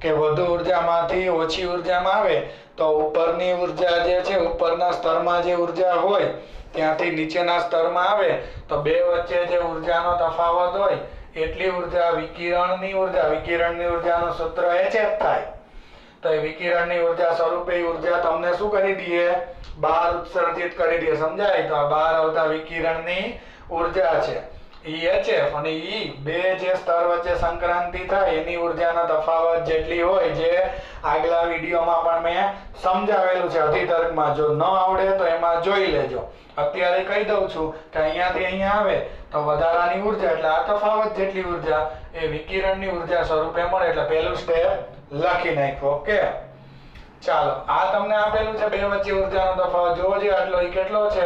કે વધુ ઉર્જામાંથી ઓછી ઉર્જામાં આવે તો ઉપરની ઉર્જા જે છે, ઉપરના સ્તરમાં જે ઉર્જા હોય ત્યાંથી નીચેના સ્તરમાં આવે તો બે વચ્ચે જે ઉર્જાનો તફાવત હોય એટલી ઉર્જા વિકિરણની ઉર્જા. વિકિરણની ઉર્જાનું સૂત્ર HF થાય. તો એ વિકિરણની ઉર્જા સ્વરૂપે ઉર્જા તમને શું કરી દઈએ? બહાર ઉત્સર્જિત કરી દઈએ. સમજાય? તો આ બહાર આવતા વિકિરણની ઉર્જા છે EHF, અને બે જે સ્તર વચ્ચે સંક્રાંતિ થાય એની ઉર્જાના તફાવત જેટલી હોય, જે આગલા વિડીયોમાં પણ મેં સમજાવેલું છે અધિતર્કમાં. જો ન આવડે તો એમાં જોઈ લેજો. અત્યારે કહી દઉં છું કે અહીંયાથી અહીંયા આવે તો વધારાની ઉર્જા એટલે આ તફાવત જેટલી ઉર્જા એ વિકિરણની ઉર્જા સ્વરૂપે મળે. એટલે પહેલું સ્ટેપ લખી નાખ્યું. ઓકે, ચાલો. આ તમને આપેલું છે બે વચ્ચે ઉર્જાનો તફાવત. જોવો જે આટલો ઈ કેટલો છે,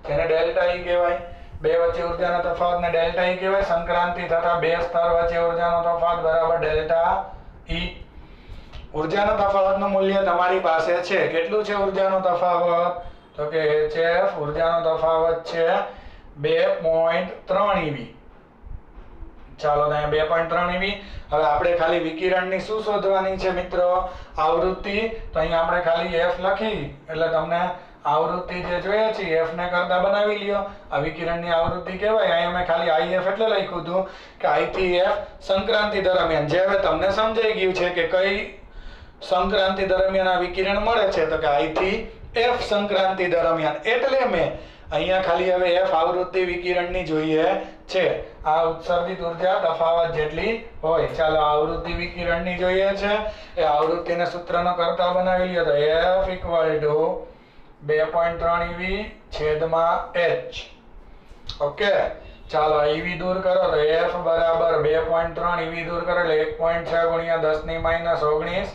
જેને ડેલ્ટા ઈ કહેવાય. બે વચ્ચે ઉર્જાનો તફાવતને ડેલ્ટા ઈ કહેવાય. સંક્રાંતિ થતા બે સ્તર વચ્ચે ઉર્જાનો તફાવત બરાબર ડેલ્ટા ઈ. ઉર્જાના તફાવતનું મૂલ્ય તમારી પાસે છે. કેટલું છે ઉર્જાનો તફાવત? તો કે HF ઉર્જાનો તફાવત છે 2.3 eV. ચાલો તો અહીંયા 2.3 eV. હવે આપણે ખાલી વિકિરણની શું શોધવાની છે મિત્રો? આવૃત્તિ. તો અહીંયા આપણે ખાલી F લખી એટલે તમને આવૃત્તિ જે જોઈએ છે F ને કરતા બનાવી લ્યો. આ વિકિરણની આવૃત્તિ કહેવાય. અહીંયા મેં ખાલી IF એટલે લખ્યું હતું કે I થી F સંક્રાંતિ દરમિયાન. જે હવે તમને સમજાઈ ગયું છે કે કઈ સંક્રાંતિ દરમિયાન આ વિકિરણ મળે છે, તો કે I થી F સંક્રાંતિ દરમિયાન. એટલે મેં અહીંયા ખાલી હવે F આવૃત્તિ વિકિરણની જોઈએ છે. આ ઉત્સર્જિત ઉર્જા તફાવત જેટલી હોય. ચાલો આવૃત્તિ વિકિરણની જોઈએ છે. એ આવૃત્તિને સૂત્રનો કરતા બનાવી લ્યો. તો F ઇક્વલ ટુ 2.3 eV છેદમાં H. ઓકે, ચાલો eV દૂર કરો તો F બરાબર 2.3 eV દૂર કરો એટલે 1.6 ગુણ્યા 10 ની માઈનસ 19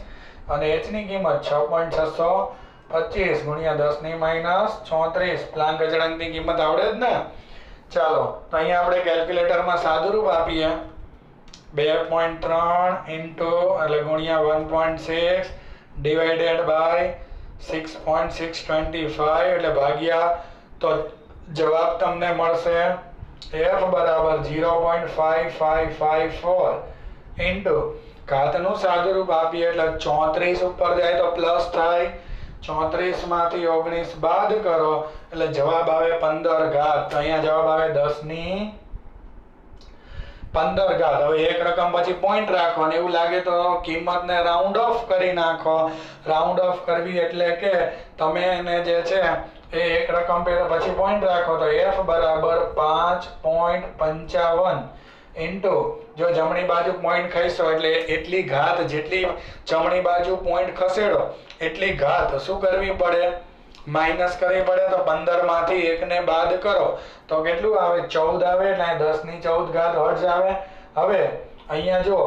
અને H ની કિંમત 6.625 ગુણ્યા 10 ની માઈનસ 36. પ્લાન્ક અચળાંકની કિંમત આવડે જ ને? ચાલો તો અહીંયા આપણે કેલ્ક્યુલેટરમાં સાદુરૂપ આપીએ. 2.3 ઇન્ટુ એટલે ગુણ્યા 1.6 ડિવાઇડેડ બાય 6.625 એટલે ભાગ્યા. તો જવાબ તમને મળશે F બરાબર 0.5554 ઇન્ટુ ઘાતનું સાદુરૂપ આપીએ એટલે 34 ઉપર જાય તો પ્લસ થાય. 34 માંથી 19 બાદ કરો એટલે જવાબ આવે 15 ઘાત. તો અહીંયા જવાબ આવે 10 ની 15 ઘાત. હવે એક રકમ પછી પોઈન્ટ રાખો અને એવું લાગે તો કિંમતને રાઉન્ડ ઓફ કરી નાખો. રાઉન્ડ ઓફ કરવી એટલે કે તમે એને જે છે એ એક રકમ પછી પોઈન્ટ રાખો તો F બરાબર 5.55 ઇન્ટુ જો જમણી બાજુ પોઈન્ટ ખસેડો એટલે એટલી ઘાત, જેટલી જમણી બાજુ પોઈન્ટ ખસેડો એટલી ઘાત શું કરવી પડે? માઇનસ કરવી પડે. તો 15 માંથી 1 ને બાદ કરો તો કેટલું આવે? 14 આવે. એટલે 10 ની 14 ઘાત હર્ટ્ઝ આવે. હવે અહીંયા જો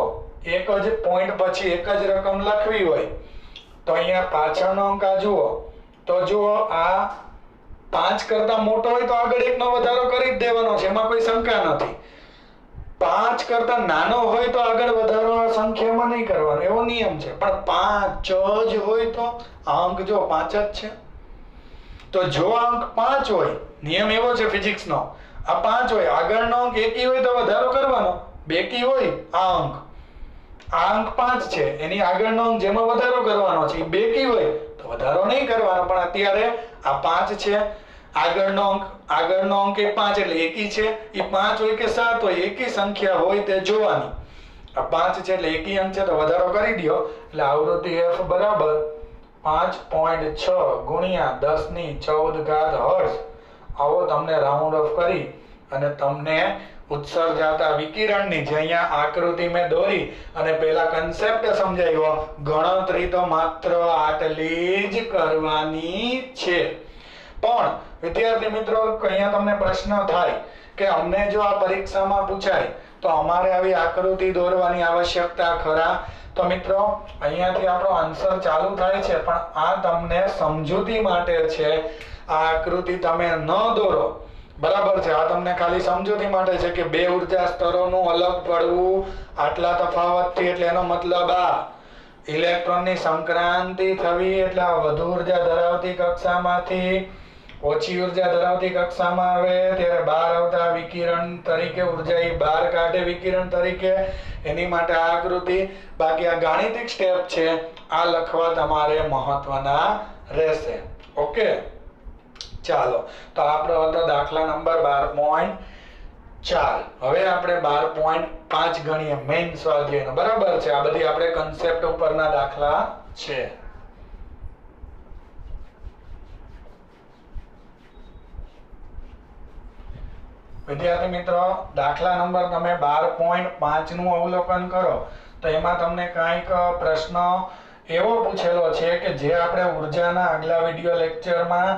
એક જ પોઈન્ટ પછી એક જ રકમ લખવી હોય તો અહીંયા પાછળનો અંક આ જુઓ તો જુઓ આ 5 કરતા મોટો હોય તો આગળ 1 નો વધારો કરી જ દેવાનો છે, એમાં કોઈ શંકા નથી. 5 કરતા નાનો હોય તો આગળ વધારો સંખ્યામાં નહીં કરવાનો, એવો નિયમ છે. પણ 5 જ હોય તો આ અંક જો 5 જ છે. તો જો અંક 5 હોય, નિયમ એવો છે ફિઝિક્સનો, આ 5 હોય, આગળનો અંક એકી હોય તો વધારો કરવાનો, બેકી હોય આ અંક 5 છે, એની આગળનો અંક જેમાં વધારો કરવાનો છે એ બેકી હોય તો વધારો નહીં કરવાનો. પણ અત્યારે આ 5 છે, આગળનો અંક એ 5 એટલે એકી છે. એ 5 હોય કે 7 હોય, એકી સંખ્યા હોય તે જોવાની. આ 5 છે એટલે એકી અંક છે તો વધારો કરી દો એટલે આવૃત્તિ F બરાબર 5.6 ગુણ્યા 10 ની 14 ઘાત હર્ટ્ઝ. આવો તમને રાઉન્ડ ઓફ કરી અને તમને ઉત્સર્જાતા વિકિરણની જે અહીંયા આકૃતિ મેં દોરી અને પહેલા કન્સેપ્ટ સમજાવ્યો, ગણતરી તો માત્ર આટલી જ કરવાની છે. પણ વિદ્યાર્થી મિત્રો અહીંયા તમને પ્રશ્ન થાય કે અમને જો આ પરીક્ષામાં પૂછાય તો અમારે આવી આકૃતિ દોરવાની આવશ્યકતા ખરા? તો મિત્રો અહીંયાથી આપણો આન્સર ચાલુ થાય છે, પણ આ તમને સમજૂતી માટે છે. આ આકૃતિ તમે ન દોરો, બરાબર છે? આ તમને ખાલી સમજૂતી માટે છે કે બે ઉર્જા સ્તરોનું અલગ પડવું આટલા તફાવતથી, એટલે એનો મતલબ આ ઇલેક્ટ્રોનની સંક્રાંતિ થવી એટલે વધુ ઉર્જા ધરાવતી કક્ષામાંથી ઓછી ઉર્જા ધરાવતી કક્ષામાં આવે ત્યારે બહાર આવતા વિકિરણ તરીકે ઉર્જા એ બહાર કાઢે વિકિરણ તરીકે, એની માટે આ આકૃતિ. બાકી આ ગાણિતિક સ્ટેપ છે આ લખવા તમારે મહત્વના રહેશે. ઓકે, ચાલો તો આપણો હતો દાખલા નંબર 12.4. હવે આપણે 12.5 ગણીએ મેઇન સ્વાધ્યાયનો. બરાબર છે, આ બધી આપણે કન્સેપ્ટ ઉપરના દાખલા છે. વિદ્યાર્થી મિત્રો, દાખલા નંબર તમે 12.5 નું અવલોકન કરો તો એમાં તમને કાંઈક પ્રશ્ન એવો પૂછેલો છે કે જે આપણે ઉર્જાના આગલા વિડિયો લેક્ચરમાં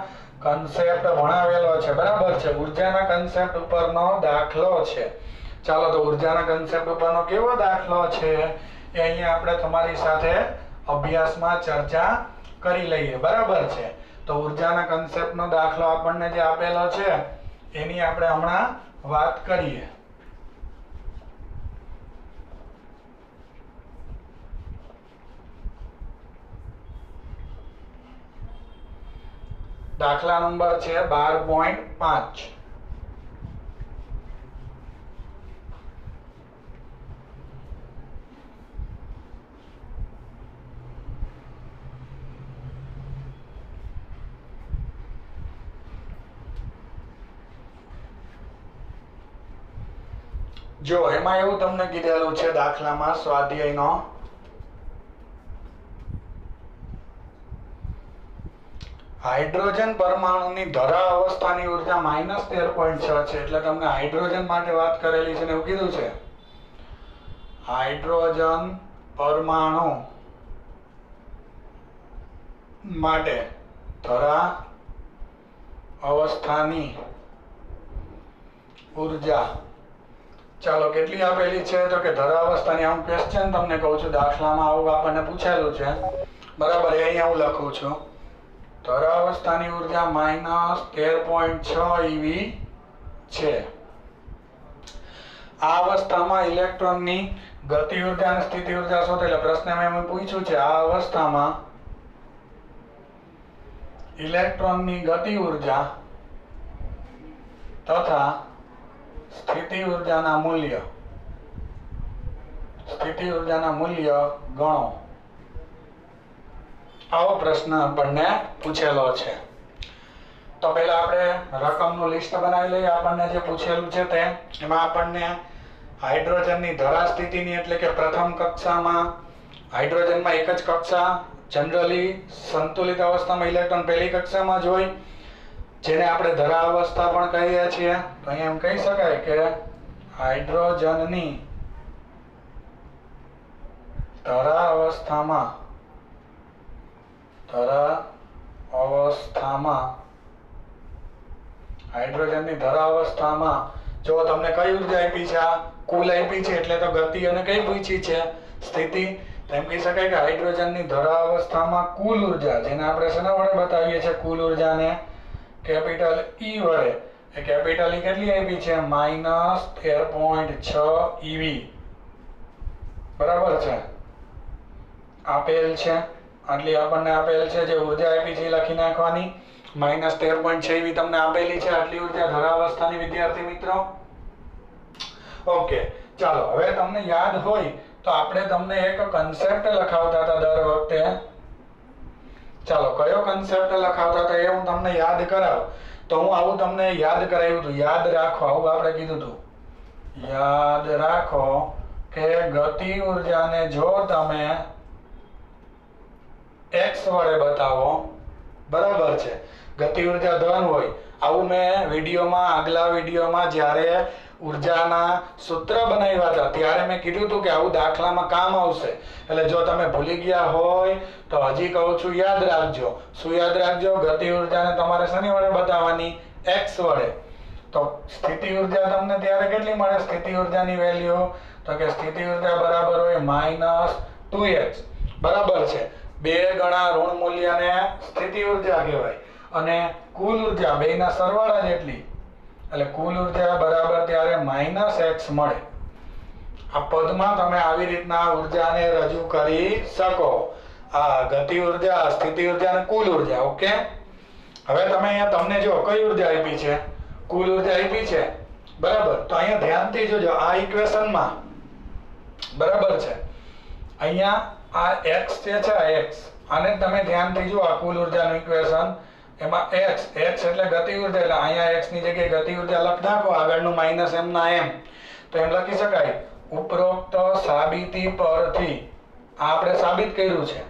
કન્સેપ્ટ ભણાવેલો છે. બરાબર છે, ઉર્જાના કન્સેપ્ટ ઉપરનો દાખલો છે. ચાલો તો ઉર્જાના કન્સેપ્ટ ઉપરનો કેવો દાખલો છે એ અહીંયા આપણે તમારી સાથે અભ્યાસમાં ચર્ચા કરી લઈએ. બરાબર છે, તો ઉર્જાના કન્સેપ્ટનો દાખલો આપણને જે આપેલો છે એની આપણે હમણાં વાત કરીએ. દાખલા નંબર છે 12.5. જો એમાં એવું તમને કીધેલું છે દાખલામાં સ્વાધ્યાયનો, હાઇડ્રોજન પરમાણુની ધરા અવસ્થાની ઉર્જા -13.6 છે. એટલે તમને હાઇડ્રોજન માટે વાત કરેલી છે ને એવું કીધું છે. હાઇડ્રોજન પરમાણુ માટે ધરા અવસ્થાની ઉર્જા ચાલો કેટલી આપેલી છે તો કે ધરા અવસ્થાની, આમ ક્વેશ્ચન તમને કહું છું, દાખલામાં આવું આપણને પૂછેલું છે. બરાબર, એ અહીંયા હું લખું છું. ધરા અવસ્થાની ઉર્જા -13.6 eV છે. આ અવસ્થામાં ઇલેક્ટ્રોનની ગતિ ઉર્જા અને સ્થિતિ ઉર્જા શોધો. એટલે પ્રશ્નમાં એમ પૂછ્યું છે આ અવસ્થામાં ઇલેક્ટ્રોનની ગતિ ઉર્જા તથા સ્થિતિ ઉર્જાના મૂલ્ય ગણો. આવો પ્રશ્ન આપણને પૂછેલો છે. તો પહેલા આપણે રકમનું લિસ્ટ બનાવી લઈએ. આપણને જે પૂછેલું છે તે એમાં આપણને હાઇડ્રોજનની ધરા સ્થિતિની એટલે કે પ્રથમ કક્ષામાં હાઇડ્રોજનમાં એક જ કક્ષા, જનરલી સંતુલિત અવસ્થામાં ઇલેક્ટ્રોન પહેલી કક્ષામાં જ હોય, જેને આપણે ધરા અવસ્થા પણ કહીએ છીએ. તો અહીંયા એમ કહી શકાય કે હાઇડ્રોજનની ધરા અવસ્થામાં જો તમને કઈ ઉર્જા આપી છે, આ કુલ આપી છે એટલે તો ગતિ અને કઈ પૂછી છે સ્થિતિ. તો એમ કહી શકાય કે હાઇડ્રોજનની ધરા અવસ્થામાં કુલ ઉર્જા, જેને આપણે શેના વડે બતાવીએ છીએ કુલ ઉર્જાને, કેપિટલ ઈ વડે. એ કેપિટલ ઈ કેટલી આપી છે -13.6 eV. બરાબર છે, આપેલ છે આટલી આપણને આપેલ છે. જે ઉર્જા આપી છે એ લખી નાખવાની. -13.6 eV તમને આપેલી છે, આટલી ઉર્જા ધરા અવસ્થાની. વિદ્યાર્થી મિત્રો, ઓકે ચાલો હવે તમને યાદ હોય તો આપણે તમને એક કન્સેપ્ટ લખાવતા હતા દર વખતે. ચાલો કયો કન્સેપ્ટ લખાવતા હતા એ હું તમને યાદ કરાવું. તો હું આવું તમને યાદ કરાવ્યું હતું. યાદ રાખો, આવું આપણે કીધું હતું. યાદ રાખો કે ગતિ ઉર્જાને જો તમે x વડે બતાવો, બરાબર છે, ગતિ ઉર્જા ધન હોય. આવું મેં વિડીયોમાં આગલા વિડીયોમાં જ્યારે ઉર્જાના સૂત્ર બનાવ્યા હતા ત્યારે મેં કીધું હતું કે આવું દાખલામાં કામ આવશે. એટલે જો તમે ભૂલી ગયા હોય તો હજી કહું છું યાદ રાખજો. શું યાદ રાખજો? ગતિ ઉર્જાને તમારે શેની વડે બતાવવાની? x વડે. તો સ્થિતિ ઉર્જા તમને ત્યારે કેટલી મળે? સ્થિતિ ઉર્જાની વેલ્યુ તો કે સ્થિતિ ઉર્જા બરાબર હોય -2x. બરાબર છે, 2 ગણા ઋણ મૂલ્યને સ્થિતિ ઉર્જા કહેવાય અને કુલ ઉર્જા બેયના સરવાળા જેટલી, એટલે કુલ ઉર્જા બરાબર ત્યારે -x મળે. આ પદમાં તમે આવી રીતના ઉર્જાને રજૂ કરી શકો. આ ગતિ ઉર્જા, સ્થિતિ ઉર્જા અને કુલ ઉર્જા. ઓકે, હવે તમે અહીંયા તમને જો કઈ ઉર્જા આપી છે, કુલ ઉર્જા આપી છે, બરાબર. તો અહીંયા ધ્યાનથી જોજો આ ઇક્વેશનમાં, બરાબર છે, અહીંયા આ x જે છે આ x, આને તમે ધ્યાનથી જો આ કુલ ઉર્જાનું ઇક્વેશન, એમાં x એટલે ગતિ ઉર્જા, એટલે અહીંયા x ની જગ્યાએ ગતિ ઉર્જા લખ નાખો, આગળનું માઈનસ m ના m, તો એમ લખી શકાય ઉપરોક્ત સાબિતી પરથી. આ આપણે સાબિત કર્યું છે,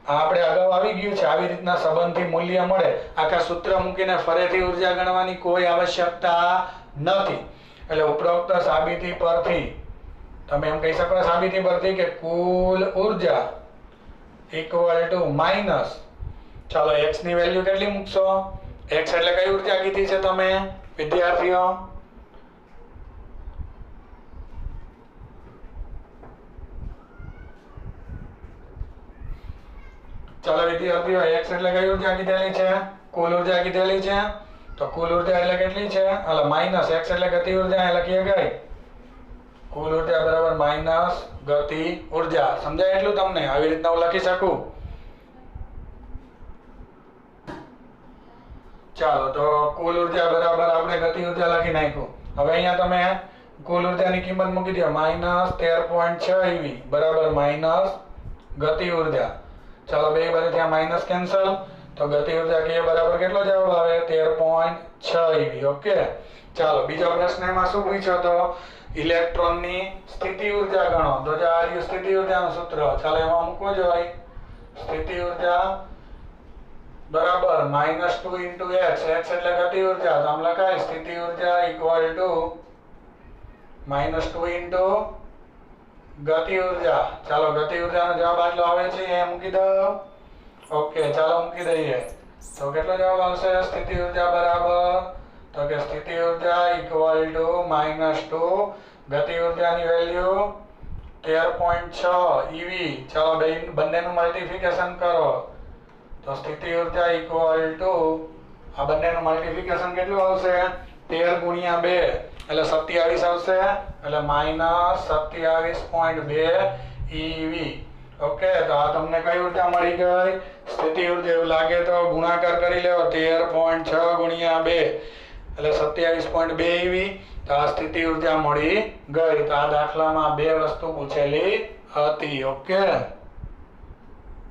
આ આપણે અગાઉ આવી ગયું છે. આવી રીતના સંબંધથી મૂલ્ય મળે, આખા સૂત્ર મૂકીને ફરીથી ઉર્જા ગણવાની કોઈ આવશ્યકતા નથી. એટલે ઉપરોક્ત સાબિતી પરથી તમે એમ કહી શકો સાબિતી પરથી કે કુલ ઉર્જા ઇક્વલ ટુ માઈનસ, ચાલો x ની વેલ્યુ કેટલી મૂકશો? x એટલે કઈ ઉર્જા કીધી છે તમે વિદ્યાર્થીઓ? ચાલો વિદ્યાર્થીઓ, x એટલે કઈ ઉર્જા કીધેલી છે? કુલ ઉર્જા કીધેલી છે. તો કુલ ઉર્જા એટલે કેટલી છે? એટલે માઈનસ x એટલે ગતિ ઉર્જા, એ લખીએ ગઈ કુલ ઉર્જા બરાબર માઈનસ ગતિ ઉર્જા. સમજાય એટલું તમને? આવી રીતના હું લખી શકું. ચાલો, તો કુલ ઉર્જા બરાબર આપણે ગતિ ઉર્જા લખી નાખ્યું. હવે અહીંયા તમે કુલ ઉર્જાની કિંમત મૂકી દો, -13.6 eV બરાબર માઈનસ ગતિ ઉર્જા. ચાલો, બે બાજુ ત્યાં માઈનસ કેન્સલ, તો ગતિ ઉર્જા કે બરાબર કેટલો જવાબ આવે? 13.6 eV. ઓકે, ચાલો બીજો પ્રશ્ન એમાં શું પૂછ્યો તો ઇલેક્ટ્રોનની સ્થિતિ ઉર્જા ગણો. તો જે આ રહ્યું સ્થિતિ ઉર્જાનું સૂત્ર, ચાલો એમાં મૂકવો જોઈએ. સ્થિતિ ઉર્જા બરાબર -2 × x, x એટલે ગતિ ઉર્જા, તો આમ લખાય સ્થિતિ ઉર્જા ઇક્વલ ટુ -2 × ગતિ ઉર્જા. ચાલો, ગતિ ઉર્જાનો જવાબ આટલો આવે છે, એ મૂકી દો. ઓકે, ચાલો મૂકી દઈએ. તો કેટલો જવાબ આવશે? સ્થિતિ ઉર્જા બરાબર, તો કે સ્થિતિ ઉર્જા ઇક્વલ ટુ -2, ગતિ ઉર્જાની વેલ્યુ 13.6 eV. ચાલો બંનેનું મલ્ટીપ્લિકેશન કરો, તો સ્થિતિ ઉર્જા ઇક્વલ ટુ આ બંનેનું મલ્ટીપ્લિકેશન કેટલું આવશે? 13 × 2 એટલે 27 આવશે, એટલે -27.2 eV. ઓકે, તો આ તમને કઈ ઉર્જા મળી ગઈ? સ્થિતિ ઉર્જા. એવું લાગે તો ગુણાકાર કરી લેવો, 13.6 × 2 એટલે 27.2 eV. તો આ સ્થિતિ ઉર્જા મળી ગઈ. તો આ દાખલામાં બે વસ્તુ પૂછેલી હતી. ઓકે.